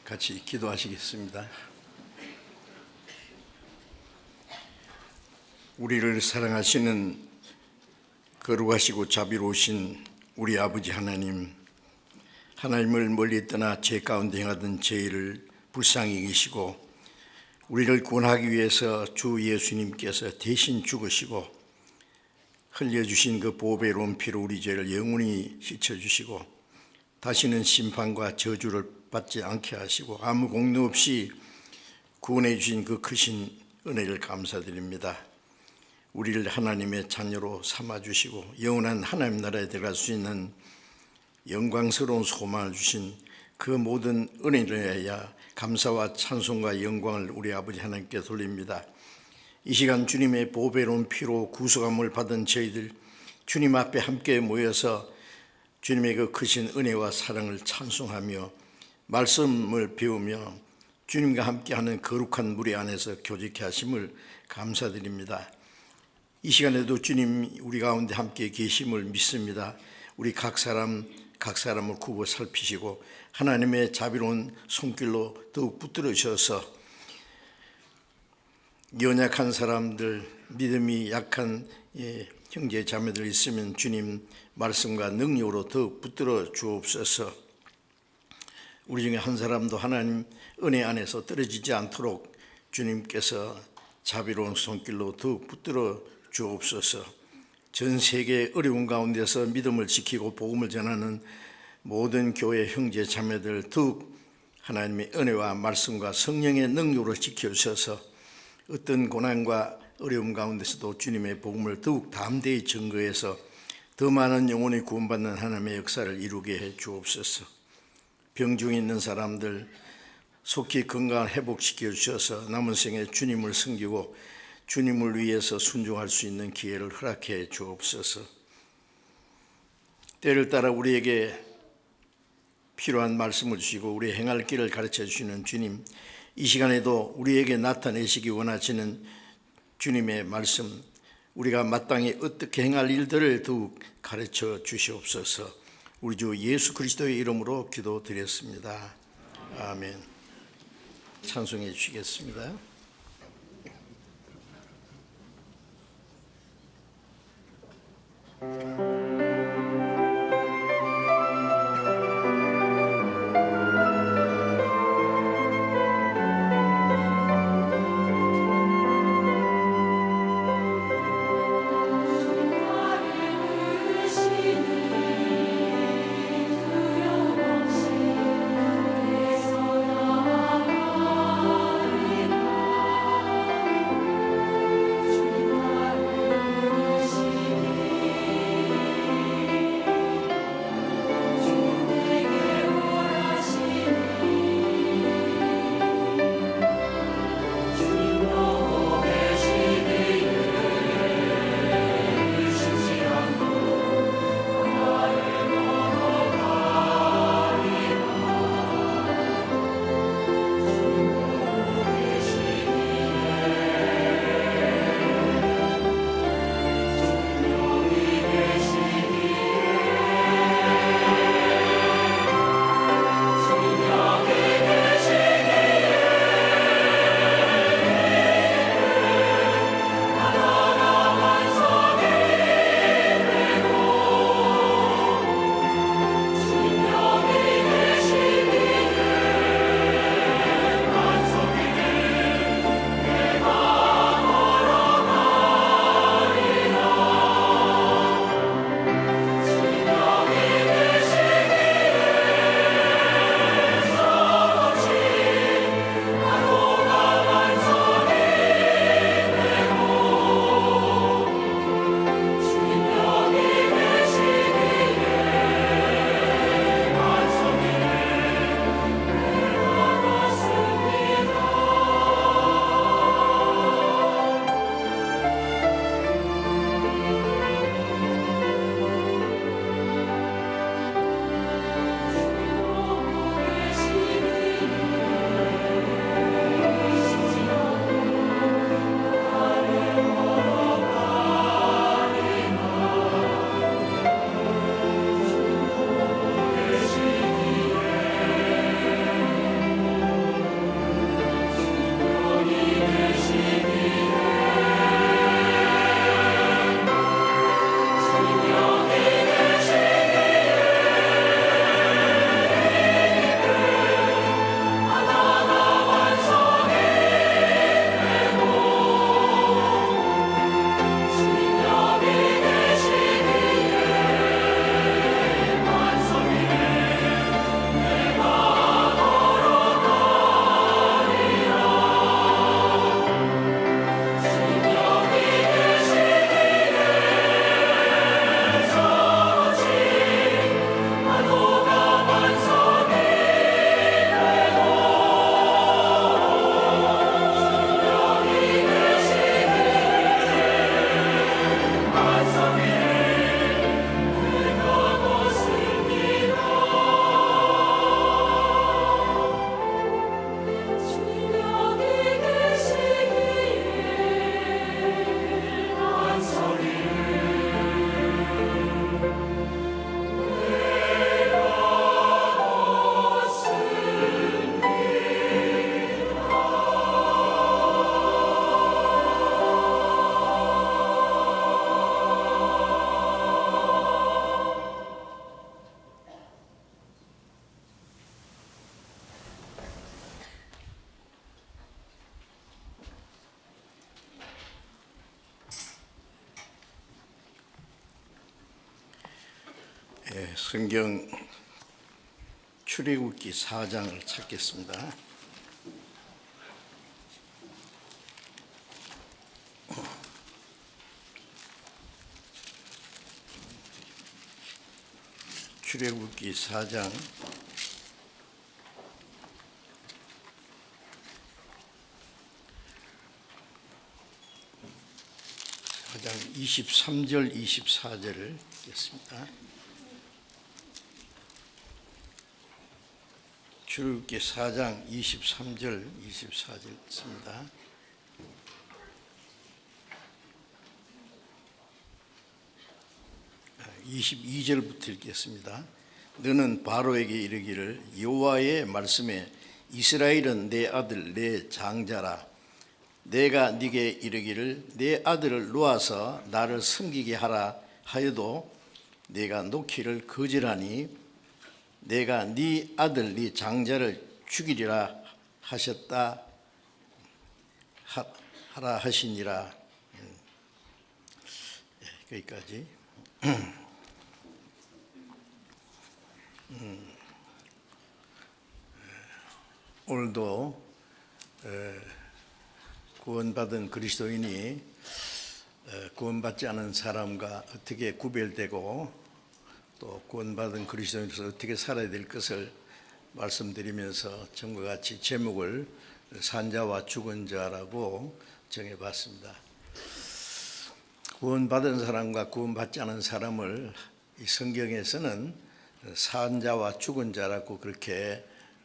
같이 기도하시겠습니다. 우리를 사랑하시는 거룩하시고 자비로우신 우리 아버지 하나님, 하나님을 멀리 떠나 죄 가운데 행하던 저희를 불쌍히 여기시고 우리를 구원하기 위해서 주 예수님께서 대신 죽으시고 흘려주신 그 보배로운 피로 우리 죄를 영원히 씻어주시고 다시는 심판과 저주를 받지 않게 하시고 아무 공로 없이 구원해 주신 그 크신 은혜를 감사드립니다. 우리를 하나님의 자녀로 삼아주시고 영원한 하나님 나라에 들어갈 수 있는 영광스러운 소망을 주신 그 모든 은혜를 위하여 감사와 찬송과 영광을 우리 아버지 하나님께 돌립니다. 이 시간 주님의 보배로운 피로 구속함을 받은 저희들 주님 앞에 함께 모여서 주님의 그 크신 은혜와 사랑을 찬송하며 말씀을 배우며 주님과 함께하는 거룩한 무리 안에서 교제케 하심을 감사드립니다. 이 시간에도 주님 우리 가운데 함께 계심을 믿습니다. 우리 각 사람을 굽어 살피시고 하나님의 자비로운 손길로 더욱 붙들어 주셔서 연약한 사람들, 믿음이 약한 형제 자매들 있으면 주님 말씀과 능력으로 더욱 붙들어 주옵소서. 우리 중에 한 사람도 하나님 은혜 안에서 떨어지지 않도록 주님께서 자비로운 손길로 더욱 붙들어 주옵소서. 전 세계 어려운 가운데서 믿음을 지키고 복음을 전하는 모든 교회 형제 자매들 더욱 하나님의 은혜와 말씀과 성령의 능력으로 지켜주셔서 어떤 고난과 어려움 가운데서도 주님의 복음을 더욱 담대히 증거해서 더 많은 영혼이 구원받는 하나님의 역사를 이루게 해 주옵소서. 병중에 있는 사람들 속히 건강을 회복시켜 주셔서 남은 생에 주님을 섬기고 주님을 위해서 순종할 수 있는 기회를 허락해 주옵소서. 때를 따라 우리에게 필요한 말씀을 주시고 우리 행할 길을 가르쳐 주시는 주님, 이 시간에도 우리에게 나타내시기 원하시는 주님의 말씀, 우리가 마땅히 어떻게 행할 일들을 더욱 가르쳐 주시옵소서. 우리 주 예수 그리스도의 이름으로 기도드렸습니다. 아멘. 찬송해 주시겠습니다. 성경 출애굽기 4장을 찾겠습니다. 출애굽기 4장 23절 24절을 읽겠습니다. 출애굽기 4장 23절 24절 읽습니다. 아, 22절부터 읽겠습니다. 너는 바로에게 이르기를 여호와의 말씀에 이스라엘은 내 아들 내 장자라. 내가 네게 이르기를 내 아들을 놓아서 나를 섬기게 하라 하여도 내가 놓기를 거절하니 내가 네 아들 네 장자를 죽이리라 하셨다 하라 하시니라. 여기까지. 오늘도 구원받은 그리스도인이 구원받지 않은 사람과 어떻게 구별되고 또 구원받은 그리스도인으로서 어떻게 살아야 될 것을 말씀드리면서 전과 같이 제목을 산자와 죽은 자라고 정해봤습니다. 구원받은 사람과 구원받지 않은 사람을 이 성경에서는 산자와 죽은 자라고 그렇게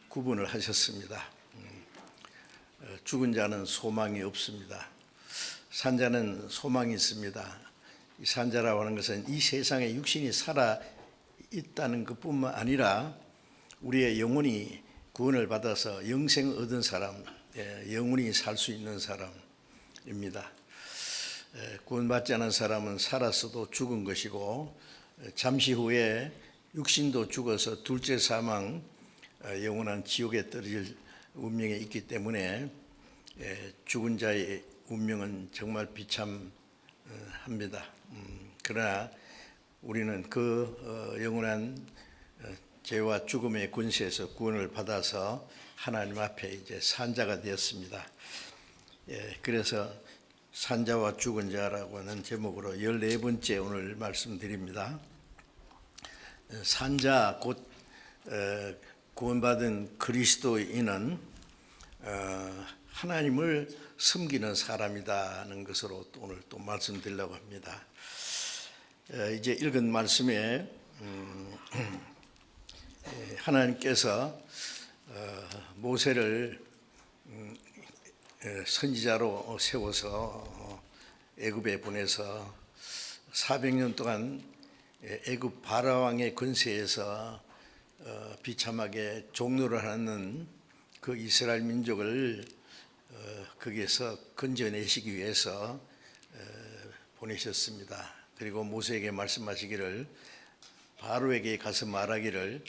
구분을 하셨습니다. 죽은 자는 소망이 없습니다. 산자는 소망이 있습니다. 이 산자라고 하는 것은 이 세상에 육신이 살아 있다는 것뿐만 아니라 우리의 영혼이 구원을 받아서 영생을 얻은 사람, 영혼이 살 수 있는 사람입니다. 구원받지 않은 사람은 살았어도 죽은 것이고 잠시 후에 육신도 죽어서 둘째 사망, 영원한 지옥에 떨어질 운명에 있기 때문에 죽은 자의 운명은 정말 비참합니다. 그러나 우리는 그 영원한 죄와 죽음의 권세에서 구원을 받아서 하나님 앞에 이제 산자가 되었습니다. 그래서 산자와 죽은 자라고 하는 제목으로 14번째 오늘 말씀드립니다. 산자 곧 구원받은 그리스도인은 하나님을 섬기는 사람이라는 것으로 오늘 또 말씀드리려고 합니다. 이제 읽은 말씀에 하나님께서 모세를 선지자로 세워서 애굽에 보내서 400년 동안 애굽 바라왕의 권세에서 비참하게 종노를 하는 그 이스라엘 민족을 거기에서 건져내시기 위해서 보내셨습니다. 그리고 모세에게 말씀하시기를 바로에게 가서 말하기를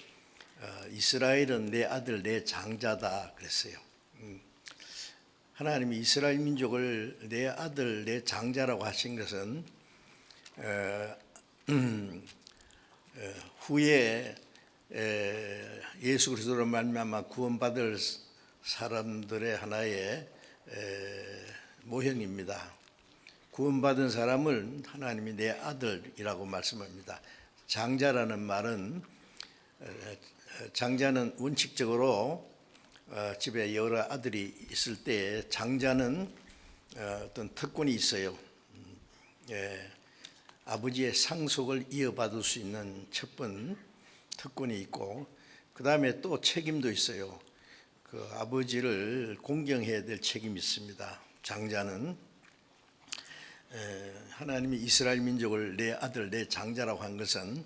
이스라엘은 내 아들 내 장자다 그랬어요. 하나님이 이스라엘 민족을 내 아들 내 장자라고 하신 것은 후에 예수 그리스도로 말미암아 구원받을 사람들의 하나의 모형입니다. 구원받은 사람을 하나님이 내 아들이라고 말씀합니다. 장자라는 말은 장자는 원칙적으로 집에 여러 아들이 있을 때 장자는 어떤 특권이 있어요. 아버지의 상속을 이어받을 수 있는 첫 번 특권이 있고 그 다음에 또 책임도 있어요. 그 아버지를 공경해야 될 책임이 있습니다. 장자는 하나님이 이스라엘 민족을 내 아들 내 장자라고 한 것은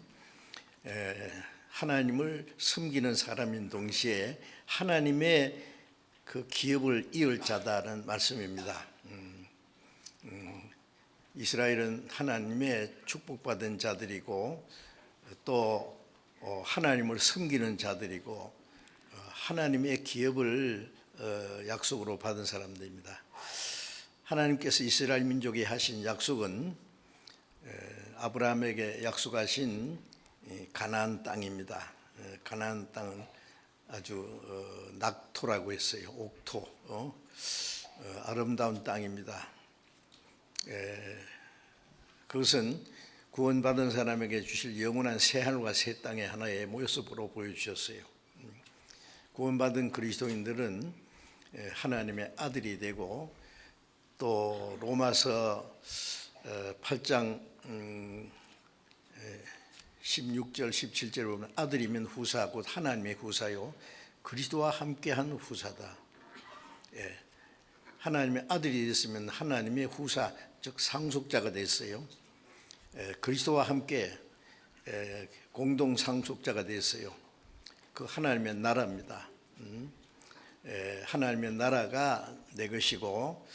하나님을 섬기는 사람인 동시에 하나님의 그 기업을 이을 자다는 말씀입니다. 이스라엘은 하나님의 축복받은 자들이고 또 하나님을 섬기는 자들이고 하나님의 기업을 약속으로 받은 사람들입니다. 하나님께서 이스라엘 민족에 하신 약속은 아브라함에게 약속하신 가나안 땅입니다. 가나안 땅은 아주 낙토라고 했어요. 옥토, 아름다운 땅입니다. 그것은 구원받은 사람에게 주실 영원한 새 하늘과 새 땅의 하나의 모습으로 보여주셨어요. 구원받은 그리스도인들은 하나님의 아들이 되고, 또 로마서 8장 16절 17절에 보면 아들이면 후사 곧 하나님의 후사요 그리스도와 함께한 후사다. 하나님의 아들이 됐으면 하나님의 후사, 즉 상속자가 됐어요. 그리스도와 함께 공동 상속자가 됐어요. 그 하나님의 나라입니다. 하나님의 나라가 내 것이고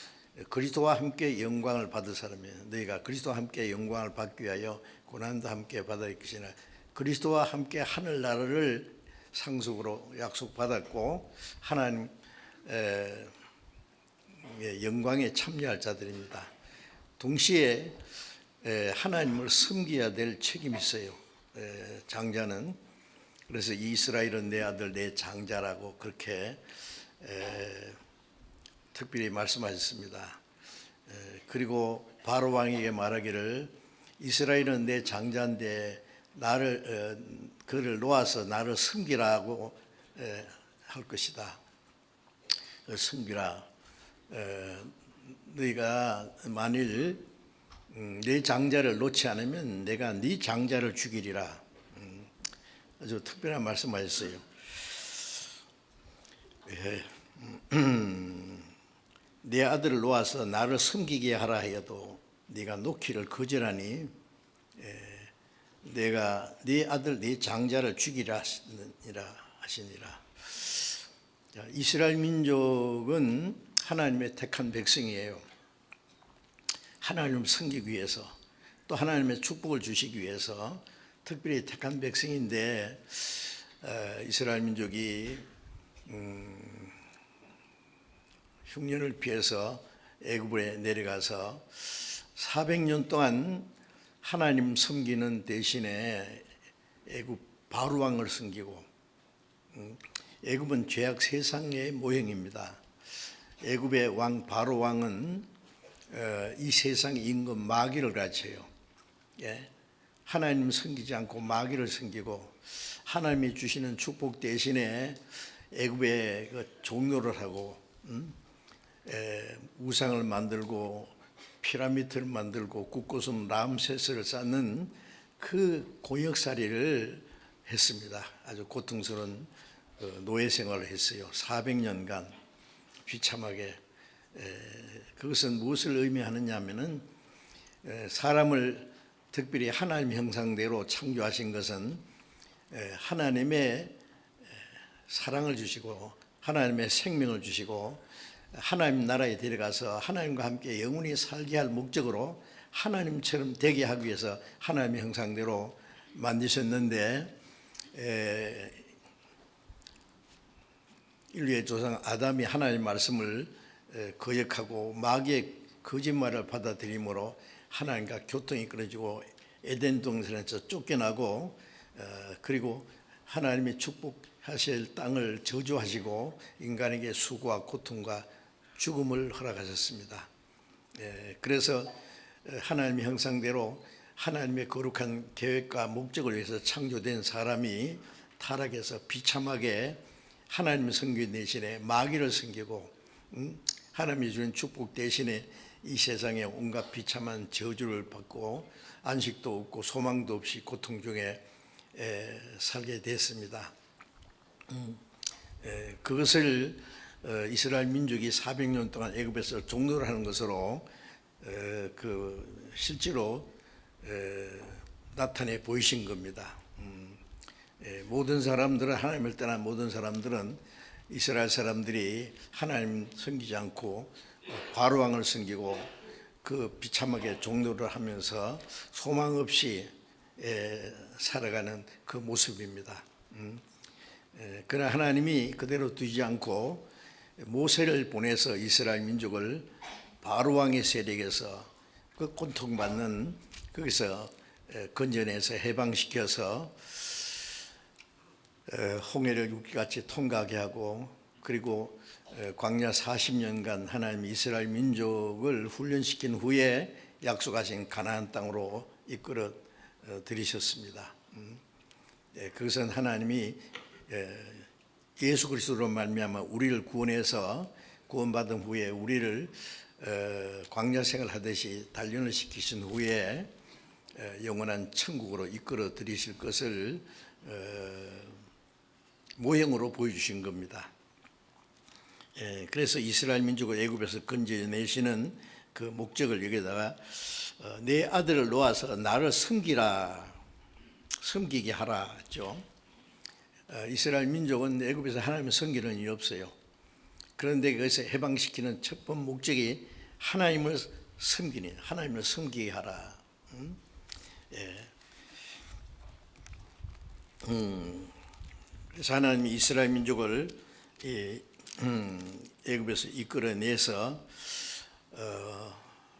그리스도와 함께 영광을 받을 사람이에요. 너희가 그리스도와 함께 영광을 받기 위하여 고난도 함께 받을 것이나, 그리스도와 함께 하늘나라를 상속으로 약속받았고 하나님 영광에 참여할 자들입니다. 동시에 하나님을 섬겨야 될 책임이 있어요. 장자는. 그래서 이스라엘은 내 아들 내 장자라고 그렇게 특별히 말씀하셨습니다. 그리고 바로 왕에게 말하기를 이스라엘은 내 장자인데 그를 놓아서 나를 섬기라고 할 것이다. 섬기라. 너희가 만일 내 장자를 놓지 않으면 내가 네 장자를 죽이리라. 아주 특별한 말씀하셨어요. 내 아들을 놓아서 나를 섬기게 하라 하여도 네가 놓기를 거절하니 내가 네 아들 네 장자를 죽이라 하시니라. 이스라엘 민족은 하나님의 택한 백성이에요. 하나님을 섬기기 위해서, 또 하나님의 축복을 주시기 위해서 특별히 택한 백성인데, 이스라엘 민족이 흉년을 피해서 애굽에 내려가서 400년 동안 하나님 섬기는 대신에 애굽 바로 왕을 섬기고, 애굽은 죄악 세상의 모형입니다. 애굽의 왕 바로 왕은 이 세상의 임금 마귀를 가르쳐요. 하나님 섬기지 않고 마귀를 섬기고, 하나님이 주시는 축복 대신에 애굽의 종교를 하고 우상을 만들고 피라미드를 만들고 굳고섬 람세스를 쌓는 그 고역살이를 했습니다. 아주 고통스러운 노예 생활을 했어요. 400년간 비참하게. 그것은 무엇을 의미하느냐 하면은, 사람을 특별히 하나님 형상대로 창조하신 것은 하나님의 사랑을 주시고 하나님의 생명을 주시고 하나님 나라에 데려가서 하나님과 함께 영원히 살게 할 목적으로 하나님처럼 되게 하기 위해서 하나님의 형상대로 만드셨는데, 인류의 조상 아담이 하나님의 말씀을 거역하고 마귀의 거짓말을 받아들임으로 하나님과 교통이 끊어지고 에덴 동산에서 쫓겨나고, 그리고 하나님의 축복하실 땅을 저주하시고 인간에게 수고와 고통과 죽음을 허락하셨습니다. 그래서 하나님의 형상대로 하나님의 거룩한 계획과 목적을 위해서 창조된 사람이 타락해서 비참하게 하나님을 섬기는 대신에 마귀를 섬기고, 하나님이 주는 축복 대신에 이 세상에 온갖 비참한 저주를 받고 안식도 없고 소망도 없이 고통 중에 살게 됐습니다. 그것을 이스라엘 민족이 400년 동안 애굽에서 종노를 하는 것으로 실제로 나타내 보이신 겁니다. 모든 사람들은, 하나님을 떠난 모든 사람들은 이스라엘 사람들이 하나님 섬기지 않고 바로 왕을 섬기고 그 비참하게 종노를 하면서 소망 없이 살아가는 그 모습입니다. 그러나 하나님이 그대로 두지 않고 모세를 보내서 이스라엘 민족을 바로 왕의 세력에서 그 고통받는 거기서 건져내서 해방시켜서 홍해를 육기같이 통과하게 하고, 그리고 광야 40년간 하나님 이스라엘 민족을 훈련시킨 후에 약속하신 가나안 땅으로 이끌어 들이셨습니다. 그것은 하나님이 예수 그리스도로 말미암아 우리를 구원해서 구원받은 후에 우리를 광야 생활하듯이 단련을 시키신 후에 영원한 천국으로 이끌어 들이실 것을 모형으로 보여주신 겁니다. 그래서 이스라엘 민족을 애굽에서 건져내시는 그 목적을 여기다가 내 아들을 놓아서 나를 섬기게 하라 했죠. 이스라엘 민족은 애굽에서 하나님을 섬기는 일이 없어요. 그런데 그것을 해방시키는 첫 번째 목적이 하나님을 섬기게 하라. 그래서 하나님이 이스라엘 민족을 애굽에서 이끌어내서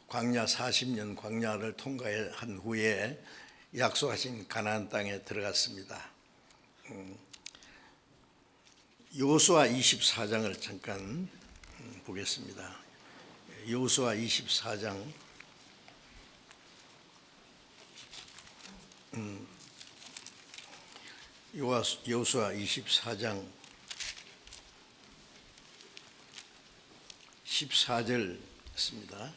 광야 40년 광야를 통과한 후에 약속하신 가나안 땅에 들어갔습니다. 여호수아 24장을 잠깐 보겠습니다. 여호수아 24장 여호수아 24장 14절입니다.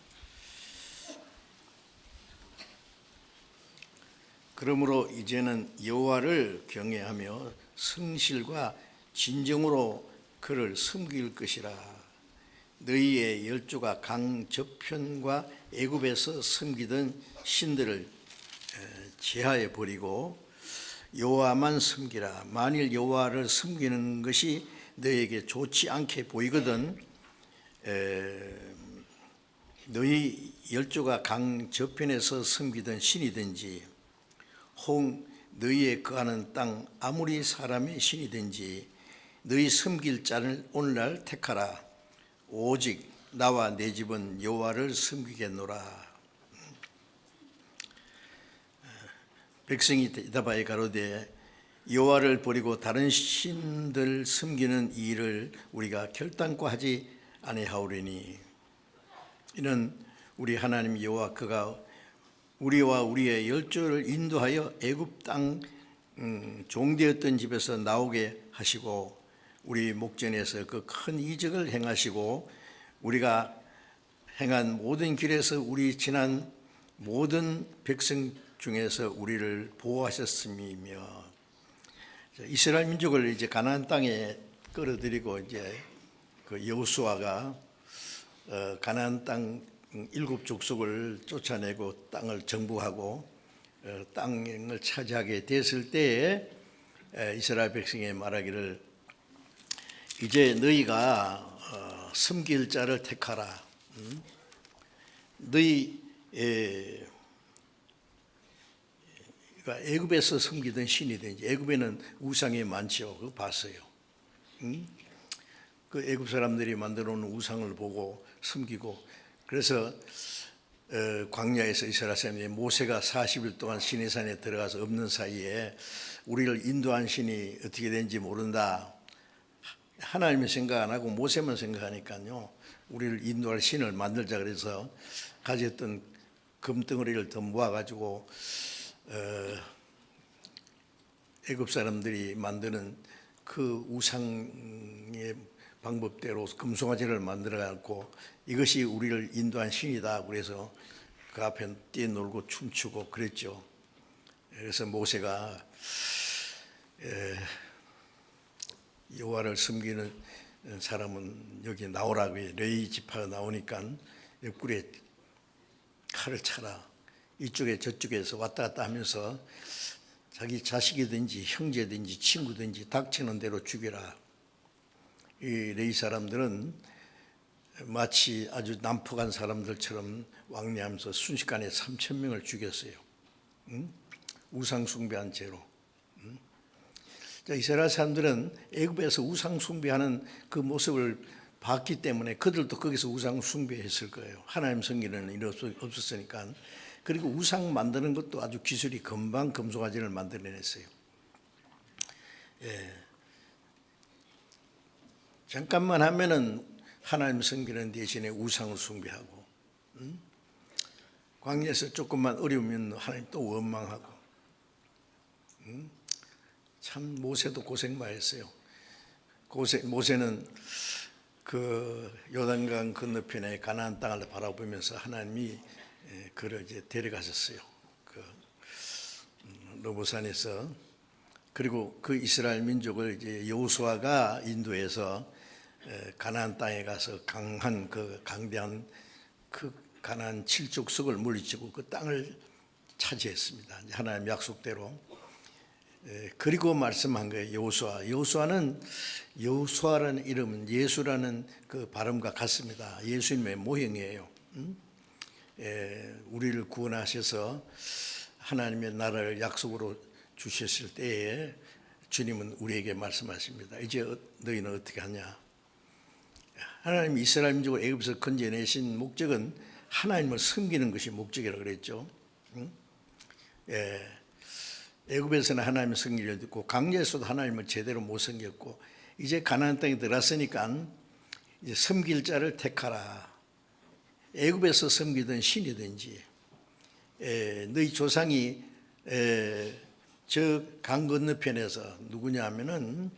그러므로 이제는 여호와를 경외하며 성실과 진정으로 그를 섬길 것이라. 너희의 열조가 강 저편과 애굽에서 섬기던 신들을 제하여 버리고 여호와만 섬기라. 만일 여호와를 섬기는 것이 너희에게 좋지 않게 보이거든 너희 열조가 강 저편에서 섬기던 신이든지 혹 너희의 거하는 땅 아무리 사람의 신이든지 너희 섬길 자를 오늘날 택하라. 오직 나와 내 집은 여호와를 섬기겠노라. 백성이 대답하여 가로되 여호와를 버리고 다른 신들 섬기는 이 일을 우리가 결단코 하지 아니하오리니 이는 우리 하나님 여호와 그가 우리와 우리의 열조를 인도하여 애굽 땅 종되었던 집에서 나오게 하시고 우리 목전에서 그 큰 이적을 행하시고 우리가 행한 모든 길에서 우리 지난 모든 백성 중에서 우리를 보호하셨음이며. 이스라엘 민족을 이제 가나안 땅에 끌어들이고 이제 그 여호수아가 가나안 땅 7 족속을 쫓아내고 땅을 정복하고 땅을 차지하게 됐을 때에 이스라엘 백성에 말하기를 이제 너희가 섬길 자를 택하라. 너희 애굽에서 섬기던 신이든지 애굽에는 우상이 많죠. 그거 봤어요. 그 애굽 사람들이 만들어 놓은 우상을 보고 섬기고 그래서 광야에서 이스라엘 사람들이 모세가 40일 동안 시내산에 들어가서 없는 사이에 우리를 인도한 신이 어떻게 되는지 모른다. 하나님을 생각 안 하고 모세만 생각하니까요. 우리를 인도할 신을 만들자 그래서 가졌던 금덩어리를 더 모아가지고 애굽 사람들이 만드는 그 우상의 방법대로 금송아지를 만들어갖고 이것이 우리를 인도한 신이다. 그래서 그 앞에 뛰어놀고 춤추고 그랬죠. 그래서 모세가 여호와를 섬기는 사람은 여기 나오라고 해. 레위 지파가 나오니까 옆구리에 칼을 차라. 이쪽에 저쪽에서 왔다 갔다 하면서 자기 자식이든지 형제든지 친구든지 닥치는 대로 죽여라. 이 레위 사람들은 마치 아주 난폭한 사람들처럼 왕래하면서 순식간에 3,000명을 죽였어요. 우상 숭배한 죄로. 이스라엘 사람들은 애굽에서 우상 숭배하는 그 모습을 봤기 때문에 그들도 거기서 우상 숭배했을 거예요. 하나님 섬기는 일이 없었으니까. 그리고 우상 만드는 것도 아주 기술이 금방 금송아지를 만들어냈어요. 잠깐만 하면은 하나님 섬기는 대신에 우상을 숭배하고, 광야에서 조금만 어려우면 하나님 또 원망하고, 참 모세도 고생 많이 했어요. 모세는 그 요단강 건너편에 가나안 땅을 바라보면서 하나님이 그를 이제 데려가셨어요. 그 노보산에서. 그리고 그 이스라엘 민족을 이제 여호수아가 인도해서 가나안 땅에 가서 강한 그 강대한 그 가나안 7족속을 물리치고 그 땅을 차지했습니다. 하나님 약속대로. 그리고 말씀한 거예요. 여호수아는 여호수아라는 이름은 예수라는 그 발음과 같습니다. 예수님의 모형이에요. 우리를 구원하셔서 하나님의 나라를 약속으로 주셨을 때에 주님은 우리에게 말씀하십니다. 이제 너희는 어떻게 하냐? 하나님이 이스라엘 민족을 애굽에서 건져내신 목적은 하나님을 섬기는 것이 목적이라고 그랬죠. 애굽에서는 하나님을 섬기려 듣고 광야에서도 하나님을 제대로 못 섬겼고 이제 가나안 땅에 들어갔으니까 이제 섬길 자를 택하라. 애굽에서 섬기던 신이든지 너희 조상이 저 강 건너편에서 누구냐 하면은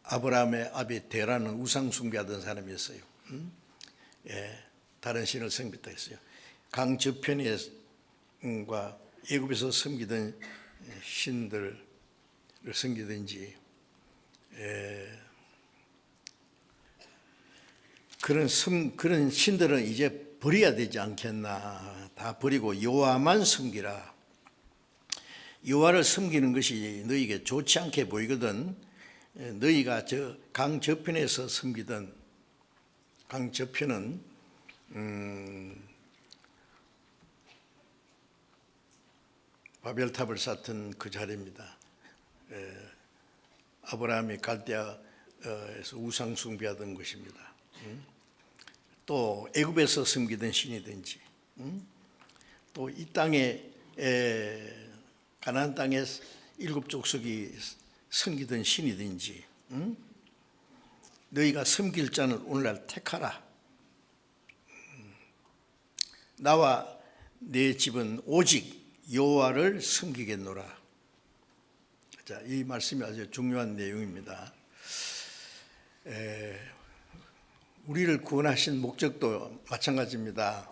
아브라함의 아비 데라는 우상 숭배하던 사람이었어요. 다른 신을 섬겼다 했어요. 강 저편과 애굽에서 섬기던 신들을 섬기든지 그런 신들은 이제 버려야 되지 않겠나. 다 버리고 여호와만 섬기라. 여호와를 섬기는 것이 너희에게 좋지 않게 보이거든. 너희가 저 강 저편에서 섬기던 강 저편은 바벨탑을 쌓던 그 자리입니다. 아브라함이 갈대아에서 우상 숭배하던 것입니다. 또 애굽에서 섬기던 신이든지 또 이 땅에 가나안 땅에 7족속이 섬기던 신이든지 너희가 섬길 자는 오늘날 택하라. 나와 내 집은 오직 여호와를 섬기겠노라. 자, 이 말씀이 아주 중요한 내용입니다. 우리를 구원하신 목적도 마찬가지입니다.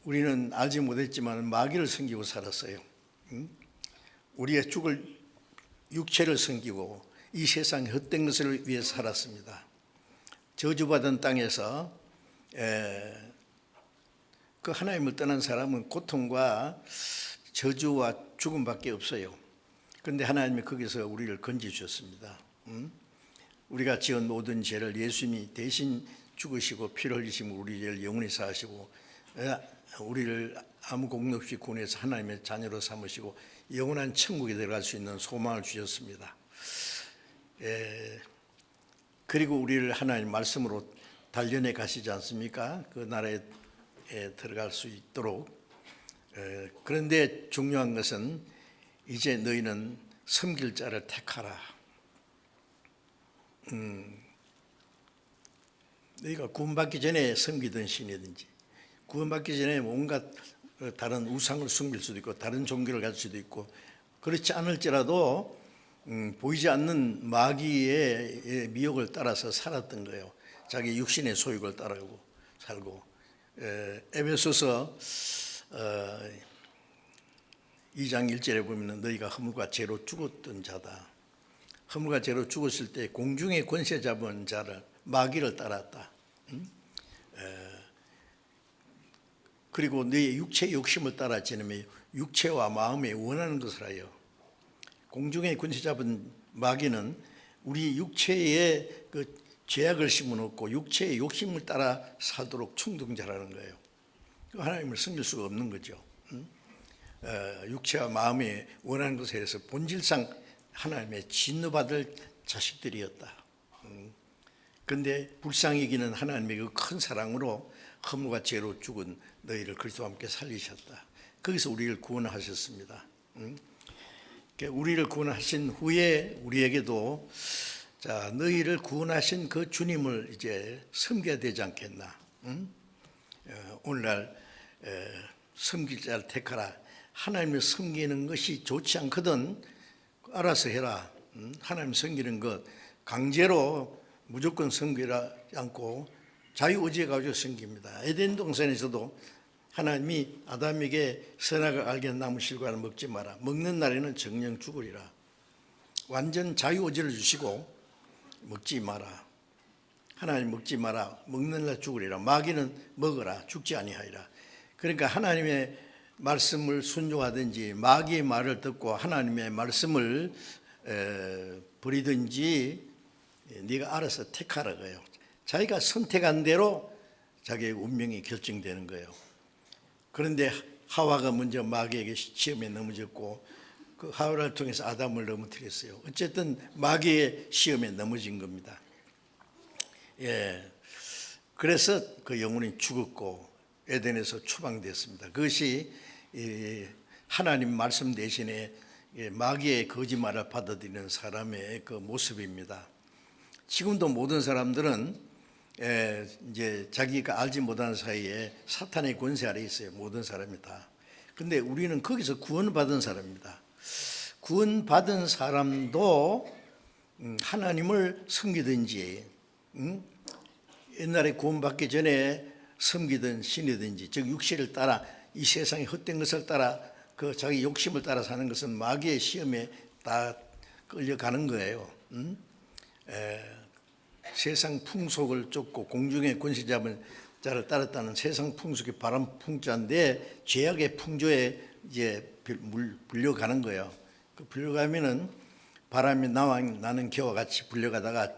우리는 알지 못했지만 마귀를 섬기고 살았어요. 우리의 죽을 육체를 섬기고 이 세상의 헛된 것을 위해서 살았습니다. 저주받은 땅에서 그 하나님을 떠난 사람은 고통과 저주와 죽음밖에 없어요. 그런데 하나님이 거기서 우리를 건져주셨습니다. 우리가 지은 모든 죄를 예수님이 대신 죽으시고 피를 흘리시고 우리를 영원히 사하시고 우리를 아무 공로 없이 구원해서 하나님의 자녀로 삼으시고 영원한 천국에 들어갈 수 있는 소망을 주셨습니다. 그리고 우리를 하나님 말씀으로 단련해 가시지 않습니까? 그 나라에 들어갈 수 있도록. 그런데 중요한 것은 이제 너희는 섬길 자를 택하라. 너희가 구원받기 전에 섬기던 신이든지 구원받기 전에 온갖 다른 우상을 섬길 수도 있고 다른 종교를 가질 수도 있고 그렇지 않을지라도 보이지 않는 마귀의 미혹을 따라서 살았던 거예요. 자기 육신의 소욕을 따르고 살고. 에베소서 2장 1절에 보면 너희가 허물과 죄로 죽었던 자다. 허물과 죄로 죽었을 때 공중의 권세 잡은 자를 마귀를 따랐다. 그리고 너의 육체의 욕심을 따라 지내며 육체와 마음에 원하는 것을 하여. 공중의 권세 잡은 마귀는 우리 육체에 그 죄악을 심어놓고 육체의 욕심을 따라 살도록 충동자라는 거예요. 하나님을 섬길 수가 없는 거죠. 육체와 마음에 원하는 것에 대해서 본질상 하나님의 진노받을 자식들이었다. 그런데 불쌍히 여기는 하나님의 그 큰 사랑으로 허물과 죄로 죽은 너희를 그리스도와 함께 살리셨다. 거기서 우리를 구원하셨습니다. 우리를 구원하신 후에 우리에게도 자, 너희를 구원하신 그 주님을 이제 섬겨야 되지 않겠나? 오늘날 섬길 자를 택하라. 하나님을 섬기는 것이 좋지 않거든 알아서 해라. 하나님 섬기는 것 강제로 무조건 섬기지 않고 자유의지에 가지고 섬깁니다. 에덴 동산에서도 하나님이 아담에게 선악을 알게 한 나무 실과를 먹지 마라. 먹는 날에는 정령 죽으리라. 완전 자유의지를 주시고 먹지 마라. 하나님 먹지 마라. 먹는 날 죽으리라. 마귀는 먹어라. 죽지 아니하리라. 그러니까 하나님의 말씀을 순종하든지 마귀의 말을 듣고 하나님의 말씀을 버리든지 네가 알아서 택하라 거예요. 자기가 선택한 대로 자기의 운명이 결정되는 거예요. 그런데 하와가 먼저 마귀에게 시험에 넘어졌고 그 하와를 통해서 아담을 넘어뜨렸어요. 어쨌든 마귀의 시험에 넘어진 겁니다. 그래서 그 영혼이 죽었고 에덴에서 추방됐습니다. 그것이 하나님 말씀 대신에 마귀의 거짓말을 받아들이는 사람의 그 모습입니다. 지금도 모든 사람들은 이제 자기가 알지 못하는 사이에 사탄의 권세 아래 있어요. 모든 사람이 다. 근데 우리는 거기서 구원받은 사람입니다. 구원받은 사람도 하나님을 섬기든지 옛날에 구원받기 전에 섬기던 신이든지 즉 육신을 따라 이 세상의 헛된 것을 따라 그 자기 욕심을 따라 사는 것은 마귀의 시험에 다 끌려가는 거예요. 세상 풍속을 쫓고 공중의 권세 잡은 자를 따랐다는 세상 풍속이 바람 풍자인데 죄악의 풍조에 이제 불려가는 거예요. 그 불려가면은 바람이 나는 겨와 같이 불려가다가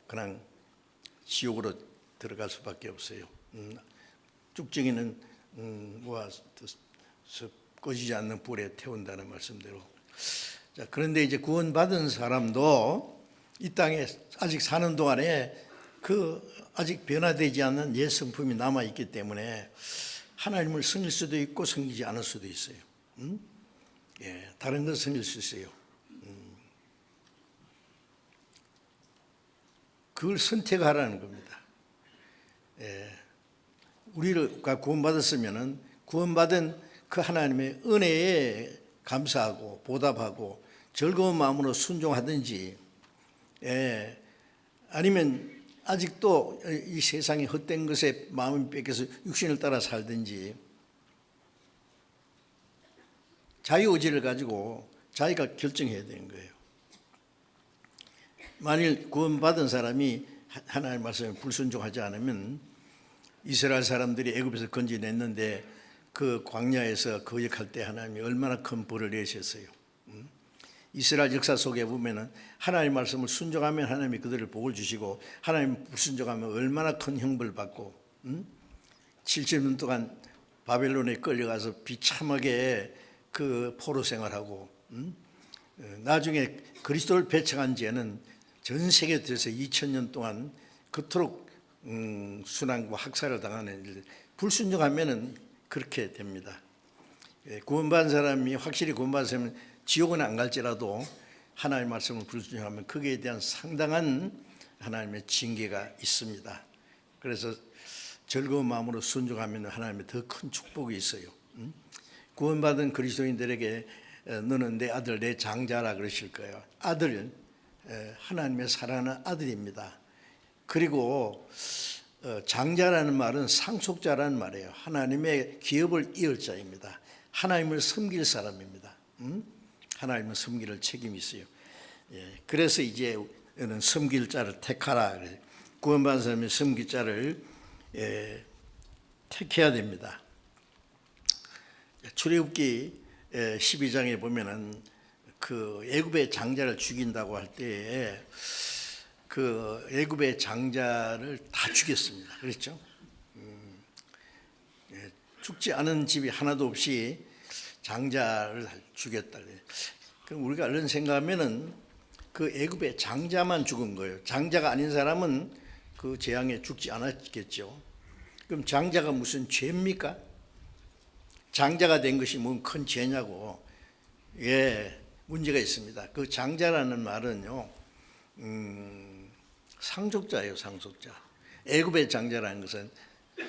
그냥 지옥으로 들어갈 수밖에 없어요. 쭉정이는 꺼지지 않는 불에 태운다는 말씀대로. 자, 그런데 이제 구원받은 사람도 이 땅에 아직 사는 동안에 그 아직 변화되지 않는 옛 성품이 남아 있기 때문에 하나님을 섬길 수도 있고 섬기지 않을 수도 있어요. 다른 걸 섬길 수 있어요. 그걸 선택하라는 겁니다. 우리가 구원받았으면은 구원받은 그 하나님의 은혜에 감사하고 보답하고 즐거운 마음으로 순종하든지 아니면 아직도 이 세상의 헛된 것에 마음을 뺏겨서 육신을 따라 살든지 자유의지를 가지고 자기가 결정해야 되는 거예요. 만일 구원받은 사람이 하나님의 말씀에 불순종하지 않으면 이스라엘 사람들이 애굽에서 건져냈는데 그 광야에서 거역할 때 하나님이 얼마나 큰 벌을 내셨어요. 이스라엘 역사 속에 보면은 하나님의 말씀을 순종하면 하나님이 그들을 복을 주시고 하나님 불순종하면 얼마나 큰 형벌을 받고 70년 동안 바벨론에 끌려가서 비참하게 그 포로 생활하고 나중에 그리스도를 배척한 죄는 전 세계에서 2000년 동안 그토록 순환과 학살을 당하는 일. 불순종하면은 그렇게 됩니다. 구원받은 사람이 확실히 구원받은 사람은 지옥은 안 갈지라도 하나님의 말씀을 불순종하면 거기에 대한 상당한 하나님의 징계가 있습니다. 그래서 즐거운 마음으로 순종하면 하나님의 더 큰 축복이 있어요. 구원받은 그리스도인들에게 너는 내 아들 내 장자라 그러실 거예요. 아들, 하나님의 사랑하는 아들입니다. 그리고 장자라는 말은 상속자라는 말이에요. 하나님의 기업을 이을 자입니다. 하나님을 섬길 사람입니다. 하나님을 섬길 책임이 있어요. 그래서 이제 섬길 자를 택하라. 구원받은 사람이 섬길 자를 택해야 됩니다. 출애굽기 12장에 보면은 그 애굽의 장자를 죽인다고 할 때에 그 애굽의 장자를 다 죽였습니다. 그렇죠? 죽지 않은 집이 하나도 없이 장자를 죽였다. 그럼 우리가 얼른 생각하면은 그 애굽의 장자만 죽은 거예요. 장자가 아닌 사람은 그 재앙에 죽지 않았겠죠. 그럼 장자가 무슨 죄입니까? 장자가 된 것이 뭔 큰 죄냐고. 예, 문제가 있습니다. 그 장자라는 말은요, 상속자예요, 상속자. 애굽의 장자라는 것은,